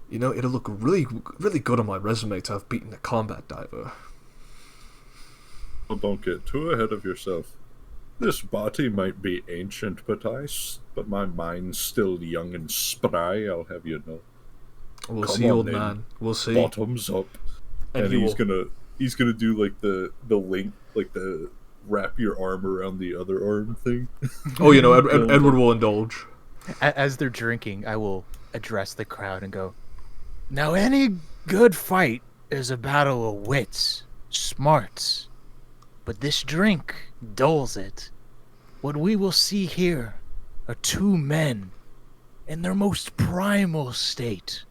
"You know, it'll look really good on my resume to have beaten a combat diver." Well, don't get too ahead of yourself. This body might be ancient, but my mind's still young and spry, I'll have you know. We'll Come see, on old then. man. We'll see. Bottoms up. And he he's will- gonna do like the link, like the wrap your arm around the other arm thing. Oh, you know, Edward will indulge. As they're drinking, I will address the crowd and go, "Now any good fight is a battle of wits, smarts. But this drink dulls it. What we will see here are two men in their most primal state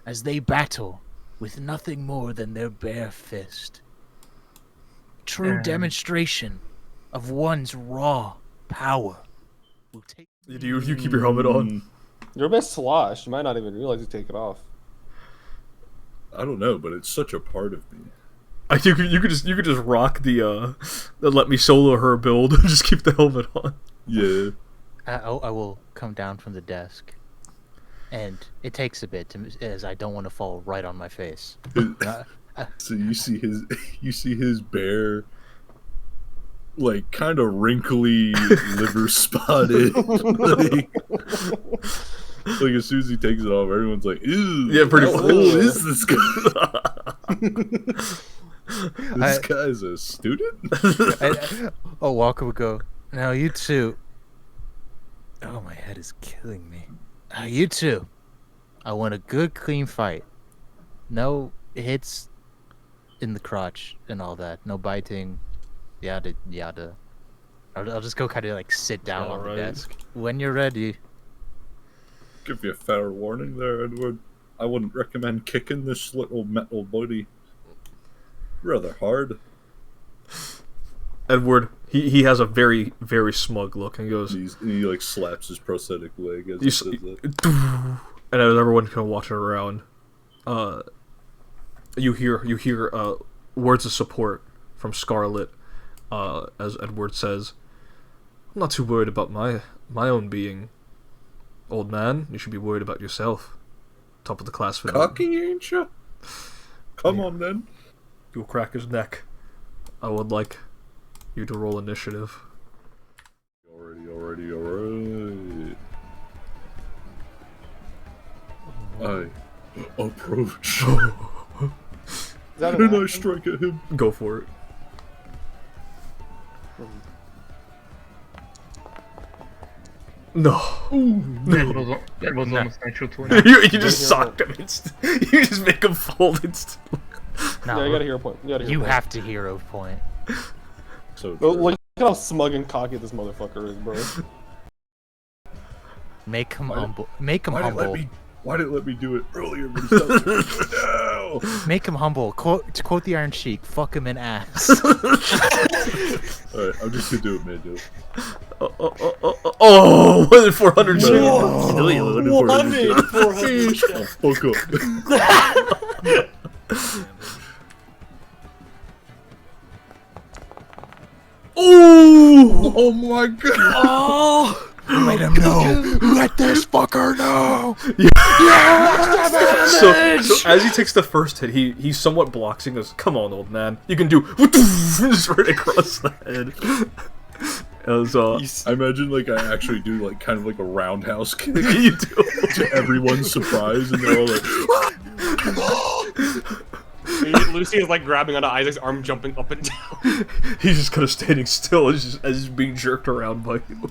as they battle with nothing more than their bare fist. True demonstration of one's raw power. Will take Do you keep your helmet on? You're a bit sloshed. You might not even realize you take it off. I don't know, but it's such a part of me. You could just rock the let me solo her build and just keep the helmet on. Yeah. I will come down from the desk, and it takes a bit as I don't want to fall right on my face. So you see his bare, like, kind of wrinkly, liver spotted. Like as soon as he takes it off, everyone's like, "Ew, Yeah, pretty how much. old is this guy?" This guy's a student. Walker would go, "Now you two." Oh, my head is killing me. You two, I want a good, clean fight. No hits in the crotch and all that. No biting. Yada yada. I'll just go kind of like sit down on the desk. When you're ready. Give you a fair warning there, Edward. I wouldn't recommend kicking this little metal body. Rather hard. Edward, he has a very, very smug look and goes, He like slaps his prosthetic leg as he you, says that. and as everyone kind of watching around, you hear words of support from Scarlet, as Edward says, "I'm not too worried about my own being, old man. You should be worried about yourself. Top of the class for that." Cocky, ain't ya? Come on then. You'll crack his neck. I would like you to roll initiative. Alright. I approach. Is that an And I action? strike at him. Go for it. No. That was almost natural 20. you just socked him. You just make him fold instantly. No, Yeah, you gotta hear a point. You gotta hear you a point. have to hero point. So Look, look at how smug and cocky this motherfucker is, bro. Make him humble. Make him why didn't humble. let me do it earlier? But he's not doing it now. go. Make him humble. To quote the Iron Sheik, fuck him in ass. Alright, I'm just gonna do it, man, dude. Oh, 400 shit. Fuck up. Oh! Oh my god! Let him know. Let this fucker know. So as he takes the first hit, he somewhat blocks and goes, "Come on, old man, you can do," just right across the head. As I imagine like I actually do like kind of like a roundhouse kick you do. to everyone's surprise, and they're all like, Lucy is like grabbing onto Isaac's arm, jumping up and down. He's just kind of standing still as he's being jerked around by you.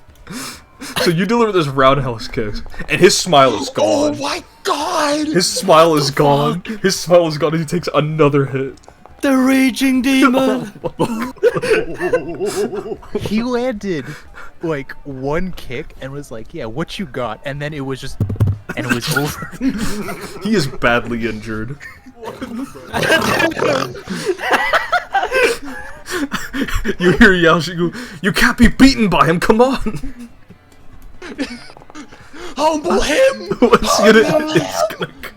So you deliver this roundhouse kick, and his smile is gone. Oh my god! His smile is gone. His smile is gone, and he takes another hit. The raging demon. He landed like one kick and was like, "Yeah, what you got?" And then it was just, and it was over. He is badly injured. You hear Yazhu go, "You can't be beaten by him, come on!" Humble him! It's gonna connect.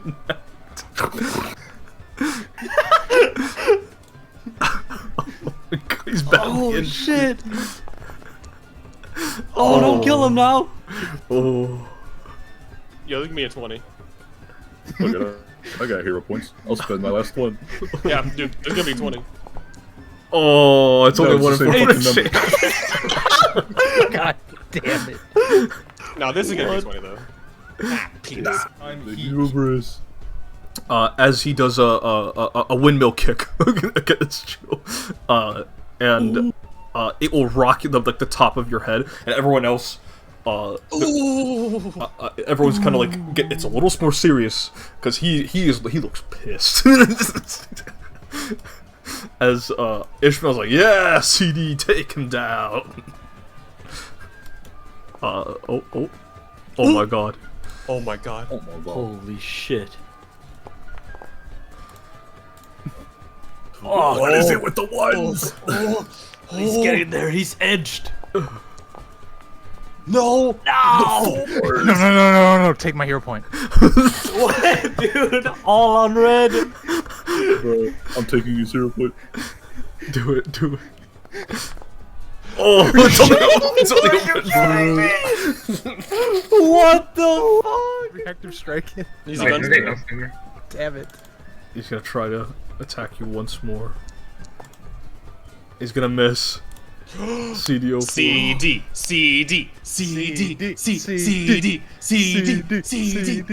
Oh my god, he's badly Oh injured. shit! Oh, don't kill him now! Oh. Yo, give me a 20. I got hero points. I'll spend my last one. Yeah, dude, there's gonna be 20. Oh, it's only one it's in the 4. same fucking number. God damn it. No, this is gonna be 20 though. Ah, penis. The hubris. As he does a windmill kick against you, and it will rock like the top of your head, and everyone else, everyone's kind of like it's a little more serious because he looks pissed. As Ishmael's like, "Yeah, CD, take him down." Oh my god. Oh my god. Oh my god. Holy shit. Oh, what is it with the ones? He's getting there, he's edged. No! No, take my hero point. What, dude? All on red. Bro, I'm taking his hero point. Do it. Oh, it's only What the fuck? Reactive strike. He's Wait, a do they gunster. know sooner? Damn it. He's gonna try to attack you once more. He's gonna miss. CDO4. CD, CD, CD, CD, CD, CD, Man,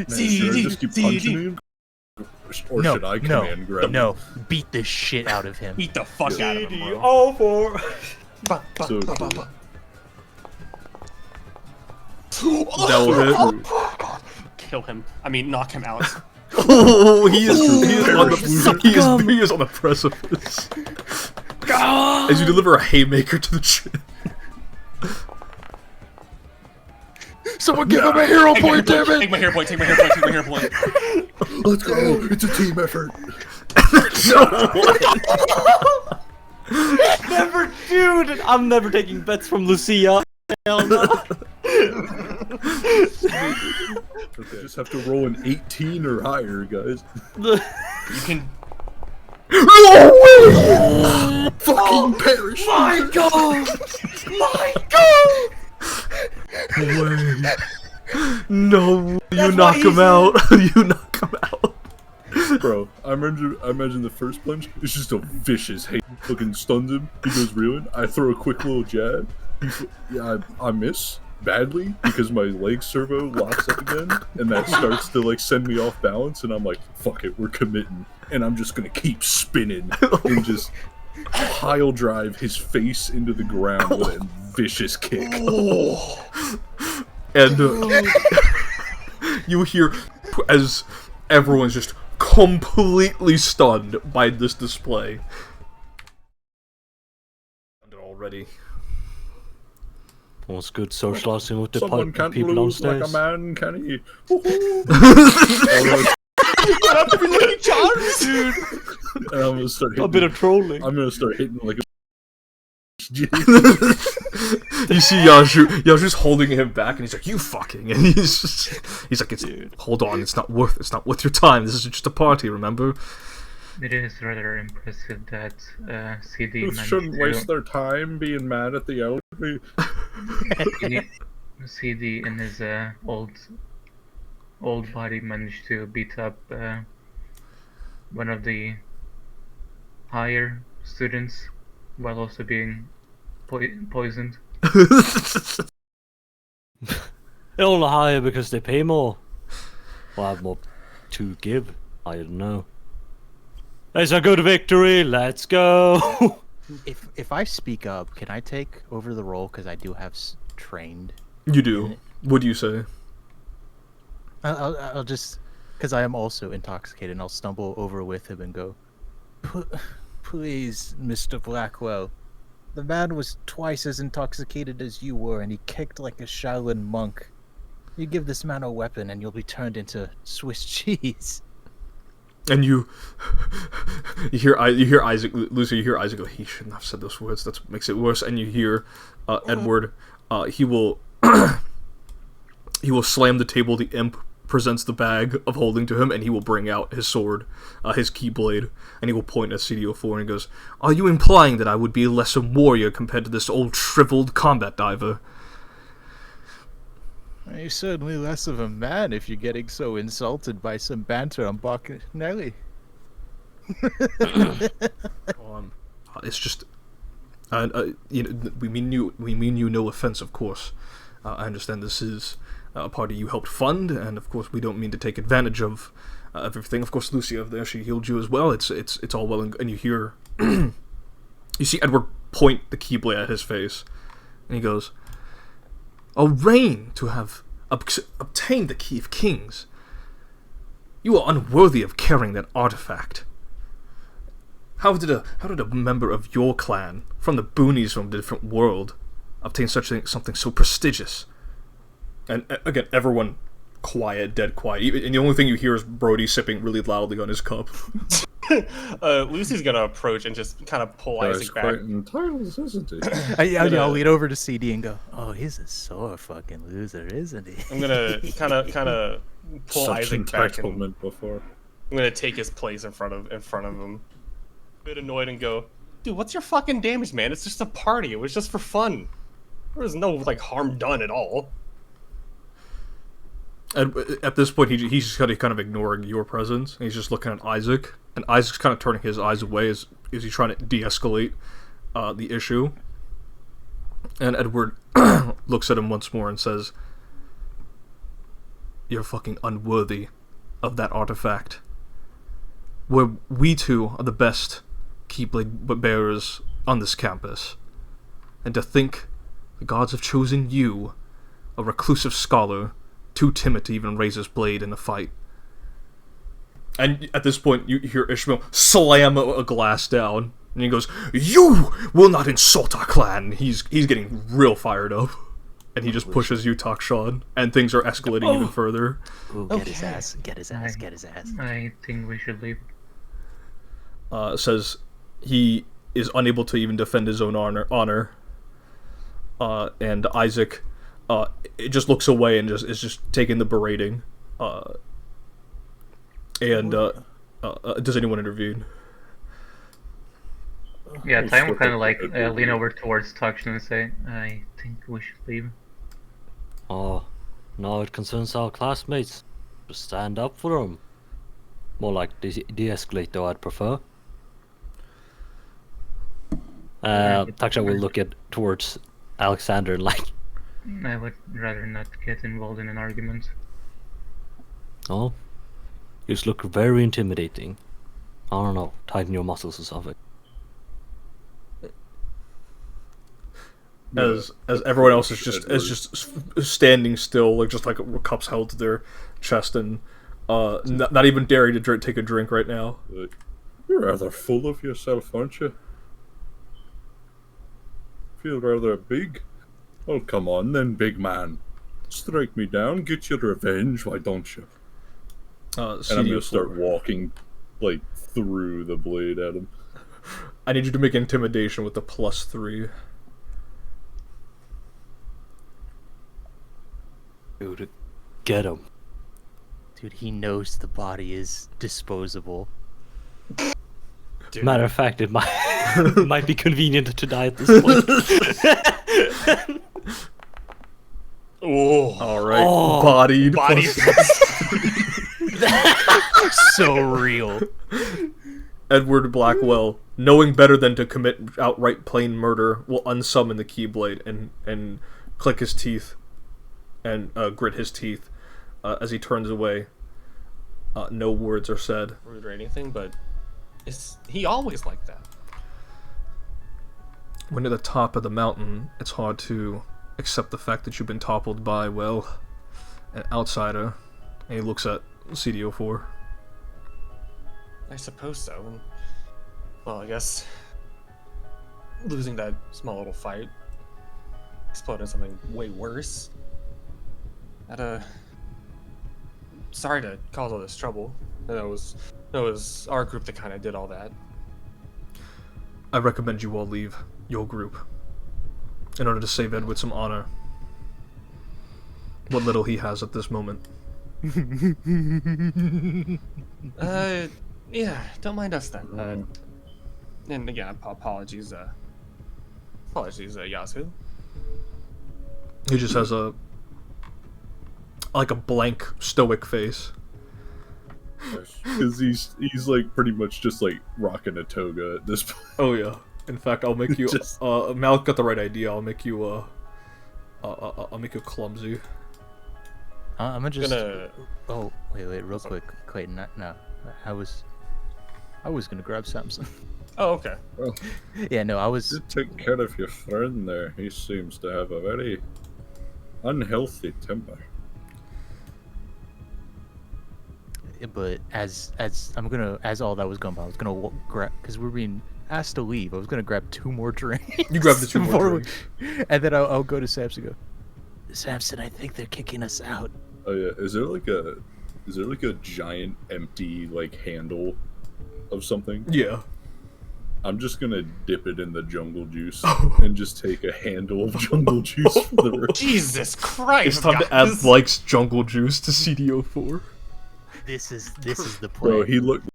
should I just keep punching him? Or No, should I command grab him? no, beat the shit out of him. Beat the fuck out of him, bro. All for. So cool. That will hit. Kill him. I mean, knock him out. Oh, he is on the precipice. As you deliver a haymaker to the chin. Someone give him a hero point, damn it! Take my hair point, take my hair point, take my hair point. Let's go! It's a team effort! Never, dude! I'm never taking bets from Lucia. Hell no. Okay, just have to roll an 18 or higher, guys. You can. Fucking perish! My god! My god! No, you That's knock what him he out. You knock him out. Bro, I imagine the first punch is just a vicious hate. Fucking stuns him. He goes reeling. I throw a quick little jab. I miss badly because my leg servo locks up again, and that starts to like send me off balance. And I'm like, fuck it, we're committing. And I'm just gonna keep spinning and just pile drive his face into the ground with a vicious kick. And you hear as everyone's just completely stunned by this display. Already. What's good socializing with the Someone can't people on lose like a stage? man, can he? have to be Lucky Charms, dude. And I'm gonna start hitting. A bit of trolling. I'm gonna start hitting like a. You see Yazhu's holding him back, and he's like, "You fucking," and he's like, "Hold on, it's not worth your time. This is just a party, remember?" It is rather impressive that CD Youth managed shouldn't waste to... their time being mad at the elderly. CD in his old body managed to beat up one of the higher students while also being poisoned. They're all higher because they pay more. Or have more to give. I don't know. It's a good victory. Let's go. If I speak up, can I take over the role? Because I do have trained. You do. What do you say? I'll just, because I am also intoxicated, and I'll stumble over with him and go, "Please, Mr. Blackwell, the man was twice as intoxicated as you were, and he kicked like a Shaolin monk. You give this man a weapon, and you'll be turned into Swiss cheese." And you hear Isaac, Lucy. You hear Isaac go, "He shouldn't have said those words. That makes it worse." And you hear Edward. He will slam the table. The imp presents the bag of holding to him, and he will bring out his sword, his keyblade, and he will point at CD04 and he goes, "Are you implying that I would be a lesser warrior compared to this old shriveled combat diver?" You're certainly less of a man if you're getting so insulted by some banter on Bacchanalia. It's just, we mean you no offense, of course. I understand this is a party you helped fund, and of course we don't mean to take advantage of everything. Of course, Lucia there, she healed you as well. It's all well, and you hear, you see Edward point the keyblade at his face, and he goes, "A reign to have obtained the Key of Kings. You are unworthy of carrying that artifact. How did a member of your clan, from the boonies from a different world, obtain something so prestigious?" And again, everyone quiet, dead quiet. And the only thing you hear is Brody sipping really loudly on his cup. Lucy's gonna approach and just kind of pull That's Isaac back. quite entitled, isn't it? I'll lean over to CD and go, "Oh, he's a sore fucking loser, isn't he?" I'm gonna kind of pull Such Isaac back, and entitlement before. I'm gonna take his place in front of him. A bit annoyed and go, "Dude, what's your fucking damage, man? It's just a party. It was just for fun. There was no harm done at all." And at this point, he's just kind of ignoring your presence. And he's just looking at Isaac, and Isaac's kind of turning his eyes away as he's trying to de-escalate the issue. And Edward looks at him once more and says, "You're fucking unworthy of that artifact. We two are the best Keyblade bearers on this campus. And to think the gods have chosen you, a reclusive scholar, too timid to even raise his blade in a fight." And at this point, you hear Ishmael slam a glass down, and he goes, "You will not insult our clan." He's getting real fired up, and he just pushes you, Takshan, and things are escalating even further. Ooh, get his ass, get his ass. I think we should leave. Says he is unable to even defend his own honor. And Isaac it just looks away and is just taking the berating. Does anyone intervene? Yeah, Time will kind of lean over towards Takshan and say, "I think we should leave." Oh, now it concerns our classmates. Just stand up for them. More like de-escalate, though, I'd prefer. Takshan will look towards Alexander like, I would rather not get involved in an argument. "Oh, you just look very intimidating. I don't know, tighten your muscles or something." As everyone else is just standing still, just like cups held to their chest, and not even daring to take a drink right now. You're rather full of yourself, aren't you? Feel rather big. Oh, come on then, big man. Strike me down, get your revenge, why don't you? And I'm CD4. gonna start walking, like, through the blade at him. I need you to make intimidation with the +3. Dude, get him. Dude, he knows the body is disposable. Dude. Matter of fact, it might be convenient to die at this point. Oh, Alright, Oh, bodied. body. So real. Edward Blackwell, knowing better than to commit outright plain murder, will unsummon the Keyblade and click his teeth and grit his teeth as he turns away. No words are said. Rude or anything, but he always like that. When at the top of the mountain, it's hard to accept the fact that you've been toppled by, well, an outsider. And he looks at CD04. I suppose so. And, well, I guess losing that small little fight exploded into something way worse. Sorry to cause all this trouble. And it was our group that kind of did all that. I recommend you all leave your group in order to save Ed with some honor. What little he has at this moment. Yeah, don't mind us then. And again, apologies, Yazhu. He just has a blank stoic face. Because he's like pretty much just like rocking a toga at this point. Oh yeah. In fact, I'll make you. Just- Malik got the right idea. I'll make you. I'll make you clumsy. I'm gonna just. Gonna. Oh wait, real quick, Clayton. No, I was gonna grab Samson. Oh, okay. Well, Yeah, no, I was. you take care of your friend there. He seems to have a very unhealthy temper. But as all that was going by, I was gonna grab, because we're being asked to leave. I was gonna grab 2 more drinks. You grab the 2 more before drinks. and then I'll go to Samson and go, Samson, I think they're kicking us out. Oh yeah, is there like a giant empty like handle of something? Yeah. I'm just gonna dip it in the jungle juice and just take a handle of jungle juice for the rest. Jesus Christ! It's time to add Blake's jungle juice to CD04. This is the plan. Bro, he looked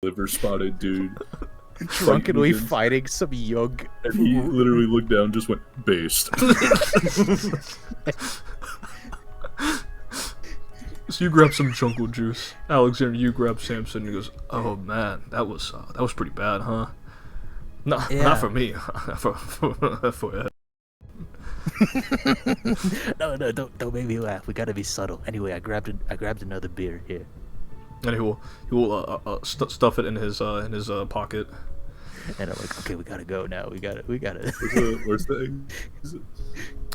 liver spotted dude. Drunkenly Fighting fighting some young. and he literally looked down and just went based. So you grab some jungle juice. Alexander, you grab Samson and he goes, "Oh man, that was pretty bad, huh?" No, Yeah. not for me. for Ed. No, don't make me laugh. We gotta be subtle. Anyway, I grabbed another beer here. And he will stuff it in his pocket. And I'm like, okay, we gotta go now. We gotta. Where's the egg? Is it?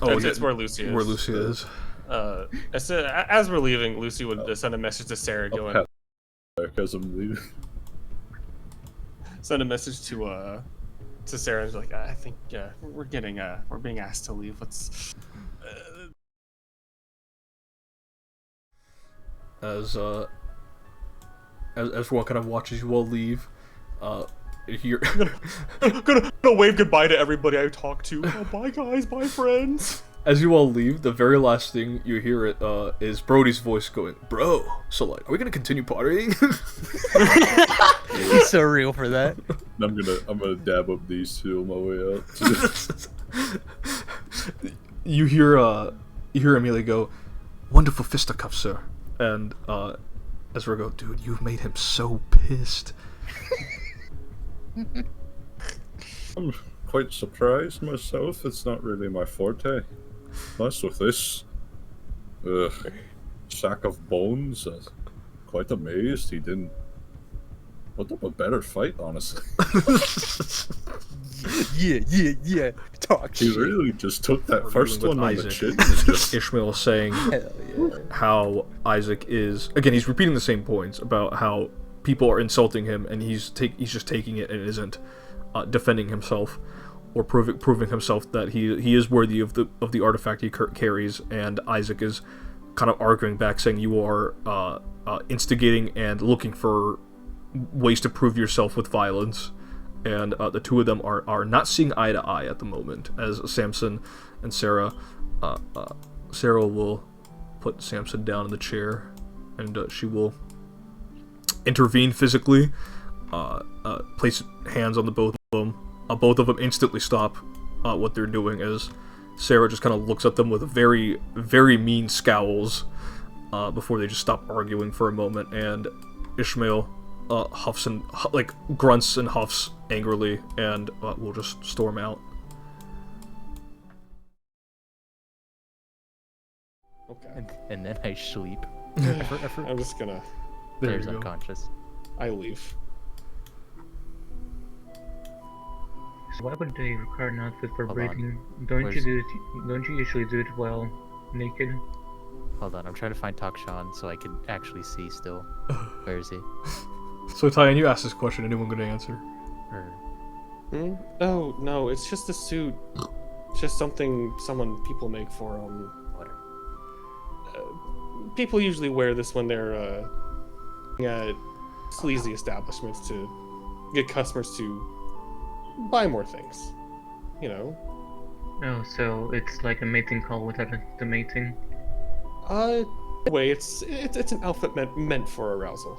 Oh, It's where Lucy is. Where Lucy is. As we're leaving, Lucy would send a message to Sarah, I'll going, pat back as I'm leaving. send a message to Sarah, and she's like, I think we're being asked to leave. Let's. As everyone kind of watches you all leave, you're gonna wave goodbye to everybody I talk to. Oh, bye guys, bye friends. as you all leave, the very last thing you hear is Brody's voice going, "Bro, so like, are we gonna continue partying?" He's so real for that. And I'm gonna dab up these 2 on my way out. You hear Amelia go, "Wonderful fisticuff, sir," and Ezra go, "Dude, you've made him so pissed." I'm quite surprised myself. It's not really my forte. Plus with this sack of bones, quite amazed he didn't put up a better fight, honestly. Yeah. Talk He shit. really just took that We're first dealing one with on the Isaac. chin and just Ishmael saying Hell yeah. how Isaac is, again, he's repeating the same points about how people are insulting him and he's just taking it and isn't defending himself or proving himself that he is worthy of the artifact he carries, and Isaac is kind of arguing back, saying you are instigating and looking for ways to prove yourself with violence. And the two of them are not seeing eye to eye at the moment, as Samson and Sarah. Sarah will put Samson down in the chair, and she will intervene physically, place hands on the both of them. Both of them instantly stop what they're doing, as Sarah just kind of looks at them with very, very mean scowls before they just stop arguing for a moment, and Ishmael huffs and grunts and huffs angrily, and will just storm out. Okay. And then I sleep. I'm just gonna. There There's you go. unconscious. I leave. So why would they require an outfit for Hold on. breeding? Don't you usually do it while naked? Hold on, I'm trying to find Takshan so I can actually see still. Where is he? So, Tyan, you asked this question. Anyone gonna answer? Or... Oh no, it's just a suit. It's just something people make for What? people usually wear this when they're at sleazy establishments to get customers to buy more things. You know. Oh, so it's like a mating call without the mating. Way it's an outfit meant for arousal.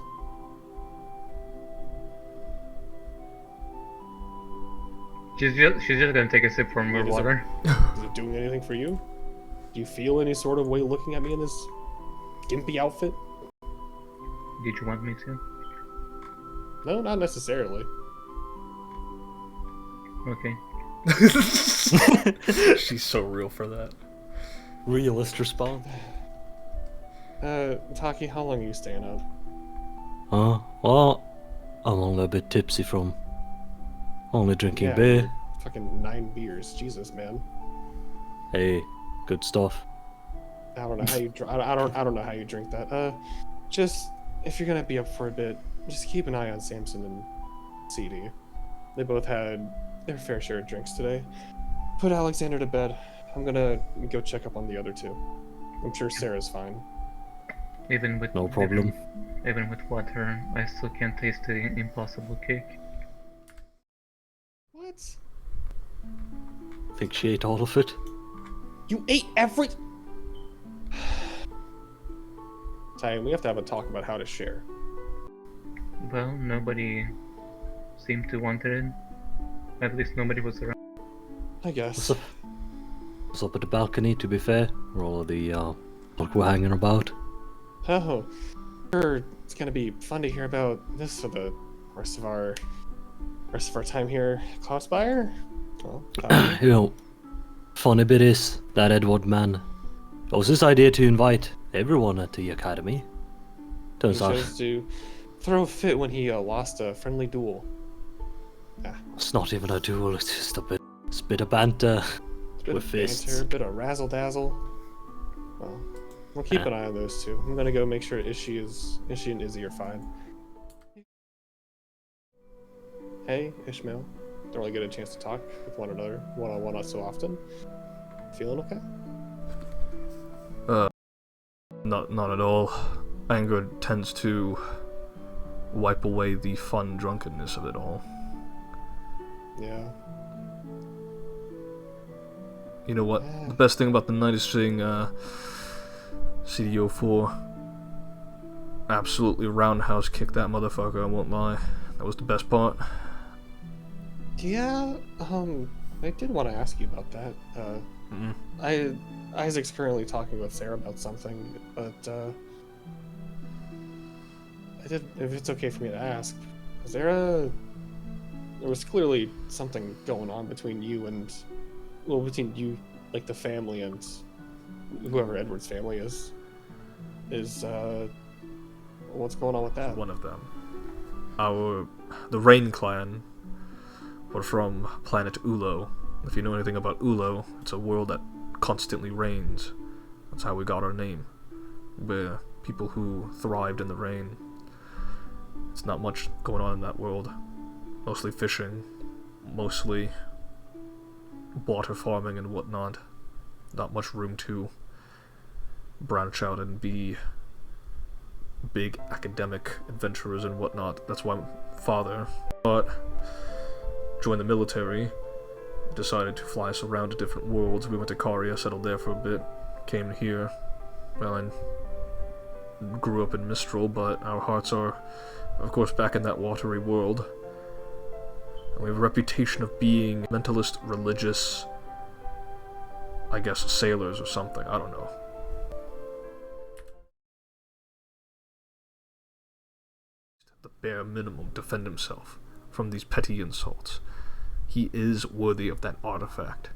She's just gonna take a sip from her Is it- water. Is it doing anything for you? Do you feel any sort of way looking at me in this gimpy outfit? Did you want me to? No, not necessarily. Okay. She's so real for that. Realist response. Taki, how long are you staying up? Well, I'm only a bit tipsy from only drinking Yeah, beer. Fucking 9 beers, Jesus, man. Hey, good stuff. I don't know how you. I don't know how you drink that. Just if you're gonna be up for a bit, just keep an eye on Samson and CD. They both had their fair share of drinks today. Put Alexander to bed. I'm gonna go check up on the other two. I'm sure Sarah's fine. Even with No problem. Even with water, I still can't taste the impossible cake. What? Think she ate all of it? You ate every. Ty, we have to have a talk about how to share. Well, nobody seemed to want it. At least nobody was around. I guess. What's up? What's up at the balcony, to be fair? Where all of the folk were hanging about. Oh, sure. It's gonna be fun to hear about this for the rest of our time here at Klausspire. Well, You know, funny bit is that Edward man. It was his idea to invite everyone at the academy. he Turns out chose to throw a fit when he lost a friendly duel. it's not even a duel. It's just it's a bit of banter. A bit With of banter, fists. a bit of razzle dazzle. Well, we'll keep an eye on those two. I'm gonna go make sure Ishi and Izzy are fine. Hey, Ishmael. Don't really get a chance to talk with one another one-on-one not so often. Feeling okay? Not at all. Anger tends to wipe away the fun drunkenness of it all. Yeah. You know what? The best thing about the night is seeing CDO4 absolutely roundhouse kick that motherfucker, I won't lie. That was the best part. Yeah, I did want to ask you about that. Isaac's currently talking with Sarah about something, but if it's okay for me to ask, there was clearly something going on between you and, well, between you, like the family, and whoever Edward's family is, what's going on with that? One of them. The Rain Clan were from planet Ulo. If you know anything about Ulo, it's a world that constantly rains. That's how we got our name. We're people who thrived in the rain. It's not much going on in that world. Mostly fishing, mostly water farming and whatnot. Not much room to branch out and be big academic adventurers and whatnot. That's why my father, but joined the military, decided to fly us around to different worlds. We went to Caria, settled there for a bit, came here, well, and grew up in Mistral, but our hearts are, of course, back in that watery world. And we have a reputation of being mentalist, religious, I guess, sailors or something, I don't know. The bare minimum, defend himself from these petty insults. He is worthy of that artifact,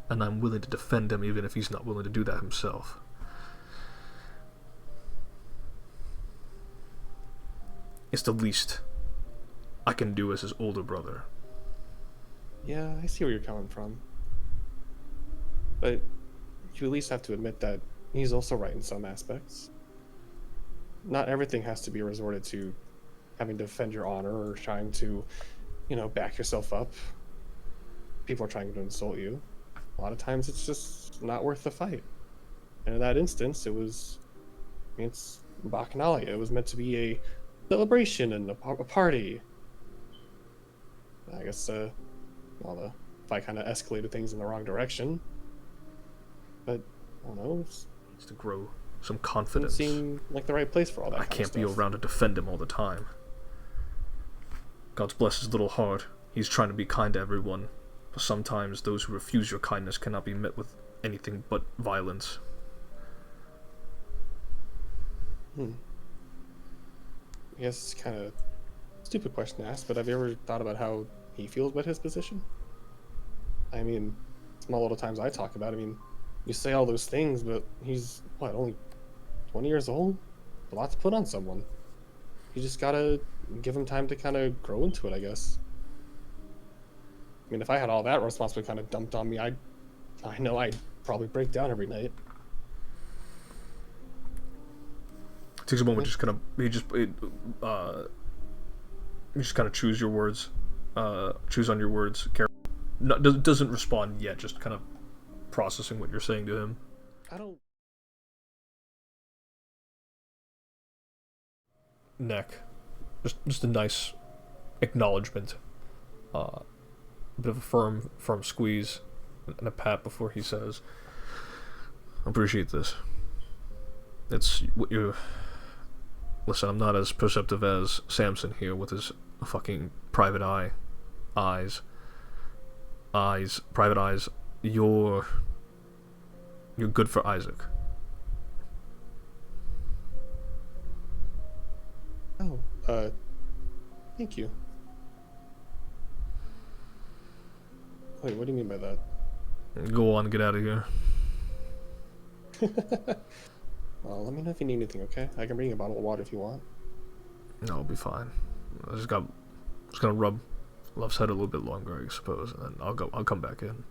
and I'm willing to defend him even if he's not willing to do that himself. It's the least I can do as his older brother. Yeah, I see where you're coming from. But you at least have to admit that he's also right in some aspects. Not everything has to be resorted to having to defend your honor or trying to, you know, back yourself up. People are trying to insult you. A lot of times it's just not worth the fight. And in that instance, it's Bacchanalia. It was meant to be a celebration and a party. I guess, if I kind of escalated things in the wrong direction. But, I don't know. It's to grow some It confidence. seemed like the right place for all that I can't be around to defend him all the time. God's bless his little heart. He's trying to be kind to everyone. But sometimes those who refuse your kindness cannot be met with anything but violence. I guess it's kind of a stupid question to ask, but have you ever thought about how he feels about his position? I mean, small little times I talk about, I mean, you say all those things, but he's, only 20 years old? A lot to put on someone. You just gotta give him time to kind of grow into it, I guess. I mean, if I had all that responsibility kind of dumped on me, I know I'd probably break down every night. It takes a moment, just kind of, you just kind of choose your words, choose on your words. Doesn't respond yet, just kind of processing what you're saying to him. I don't... Neck. Just a nice acknowledgement. A bit of a firm squeeze and a pat before he says, I appreciate this. It's what you... Listen, I'm not as perceptive as Samson here with his fucking private eyes. Private eyes. You're good for Isaac. Oh, thank you. Wait, what do you mean by that? Go on, get out of here. Well, let me know if you need anything, okay? I can bring you a bottle of water if you want. No, I'll be fine. Just gonna rub Love's head a little bit longer, I suppose, and then I'll come back in.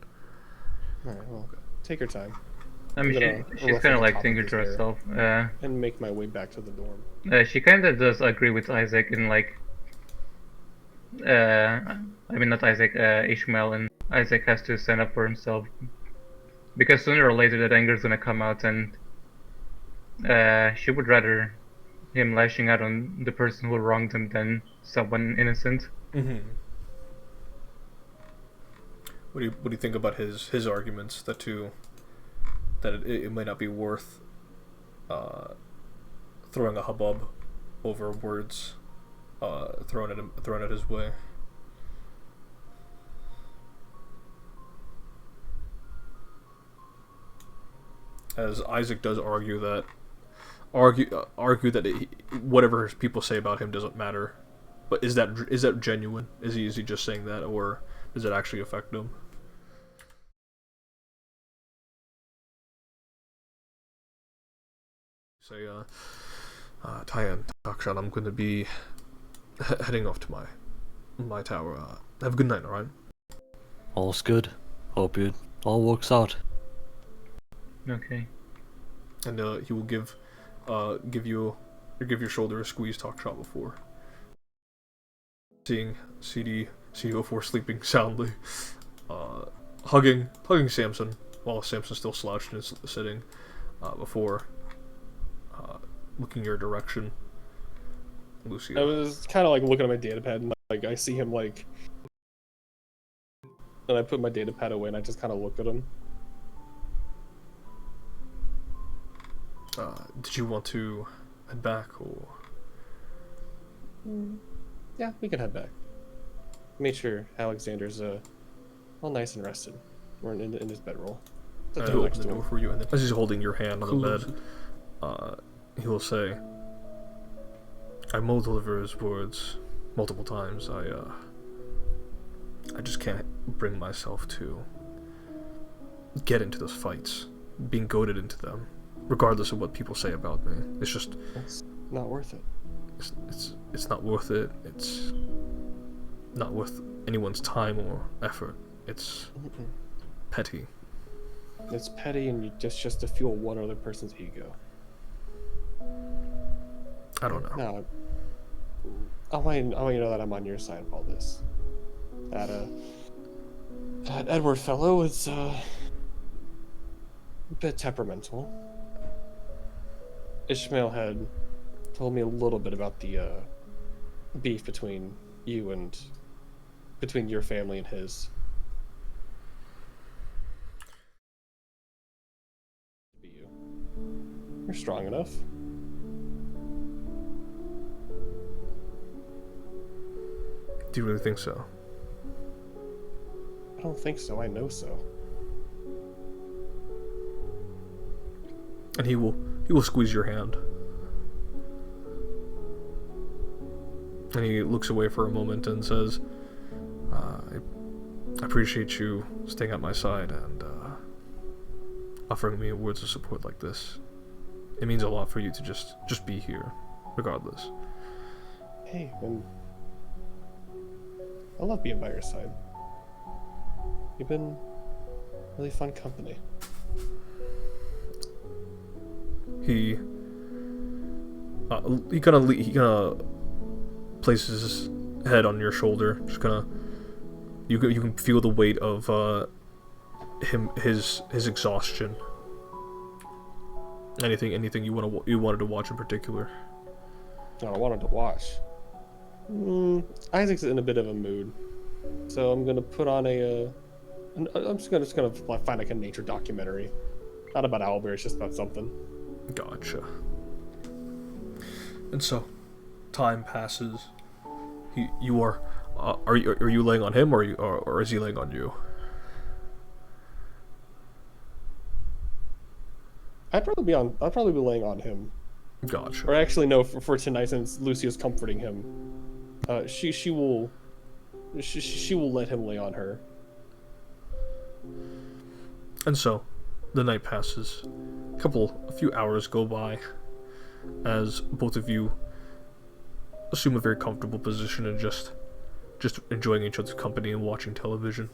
Alright, well, take your time. I mean, she's kind of like thinking to herself. And make my way back to the dorm. She kind of does agree with Isaac in like. I mean, not Isaac, Ishmael, and Isaac has to stand up for himself. Because sooner or later that anger is gonna come out, and she would rather him lashing out on the person who wronged him than someone innocent. Mm-hmm. What do you think about his arguments that it might not be worth throwing a hubbub over words thrown at his way? As Isaac does argue that whatever people say about him doesn't matter, but is that genuine? Is he just saying that, or does it actually affect him? Say, Tyan, Takshan, I'm going to be heading off to my tower. Have a good night, alright? All's good. Hope it all works out. Okay. And he will give your shoulder a squeeze, Takshan, before seeing CD04 sleeping soundly, hugging Samson while Samson's still slouched and sitting, before looking your direction. I Lucia. was kind of like looking at my data pad, and like I see him like, and I put my data pad away, and I just kind of look at him. Did you want to head back, or? Yeah, we can head back. Made sure Alexander's all nice and rested. We're in his bedroll. And he'll open the door for you, and then as he's holding your hand on the bed, he will say, "I mulled over his words multiple times. I just can't bring myself to get into those fights, being goaded into them, regardless of what people say about me. It's just not worth it. It's not worth it. It's not worth anyone's time or effort. It's petty. It's petty, and just to fuel one other person's ego. I don't know. No, I want you to know that I'm on your side of all this. That Edward fellow is a bit temperamental. Ishmael had told me a little bit about the beef between you and between your family and his. You're strong enough. Do you really think so? I don't think so. I know so. And he will squeeze your hand. And he looks away for a moment and says, I appreciate you staying at my side and offering me words of support like this. It means a lot for you to just be here, regardless. Hey, and I love being by your side. You've been really fun company. He kind of places his head on your shoulder. Just kind of you can feel the weight of his exhaustion. Anything you wanted to watch in particular? No, I wanted to watch. Isaac's in a bit of a mood, so I'm gonna put on I'm just gonna find like a nature documentary, not about owlbears, just about something. Gotcha. And so, time passes. You are you laying on him, or is he laying on you? I'd probably be laying on him. Gotcha. Or actually, no, for tonight, since Lucia's comforting him, she will let him lay on her. And so, the night passes. A few hours go by, as both of you assume a very comfortable position and just enjoying each other's company and watching television.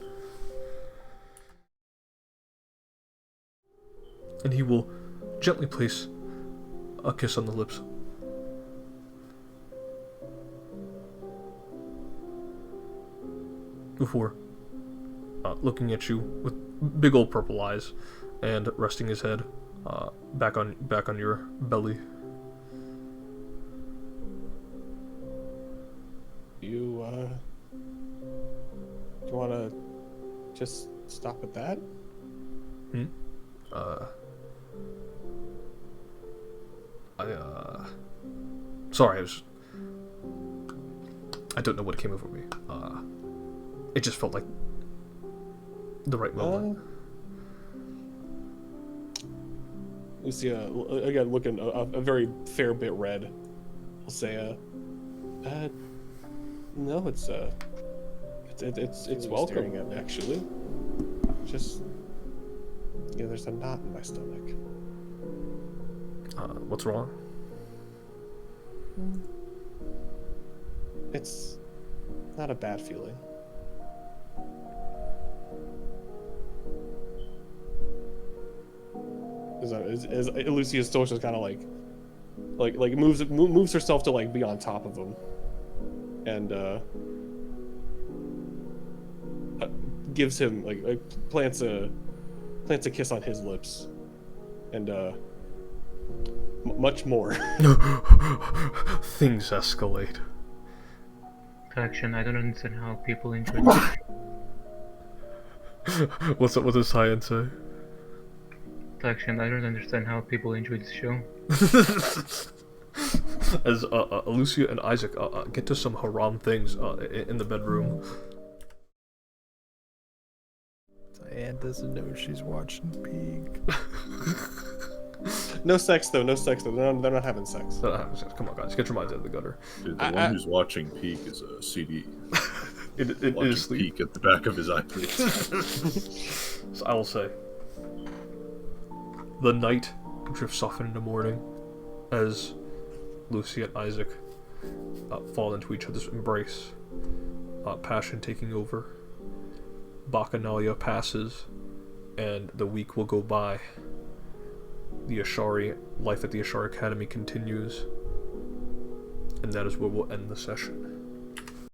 And he will gently place a kiss on the lips. Before looking at you with big old purple eyes and resting his head back on your belly. Do you want to just stop at that? Sorry, I don't know what came over me. It just felt like the right moment. Lucia, again, looking a very fair bit red, will say, no, it's welcome, actually. Just, there's a knot in my stomach. What's wrong? It's not a bad feeling. As Lucia's still just kind of like moves herself to like be on top of him, and gives him like plants a kiss on his lips, and Much more. Things escalate. Faction, I don't understand how people enjoy this. What's up with the science say? Faction, I don't understand how people enjoy this show. As Lucia and Isaac get to some haram things in the bedroom. Diane doesn't know she's watching Peak. No sex though. No sex though. They're not having sex. Come on, guys, get your minds out of the gutter. Dude, the one who's watching Peak is a CD. It Watching is sleep. Peak at the back of his eyelids. So I will say, the night drifts off into morning as Lucy and Isaac fall into each other's embrace, passion taking over. Bacchanalia passes, and the week will go by. The Ashari life at the Ashari Academy continues, and that is where we'll end the session.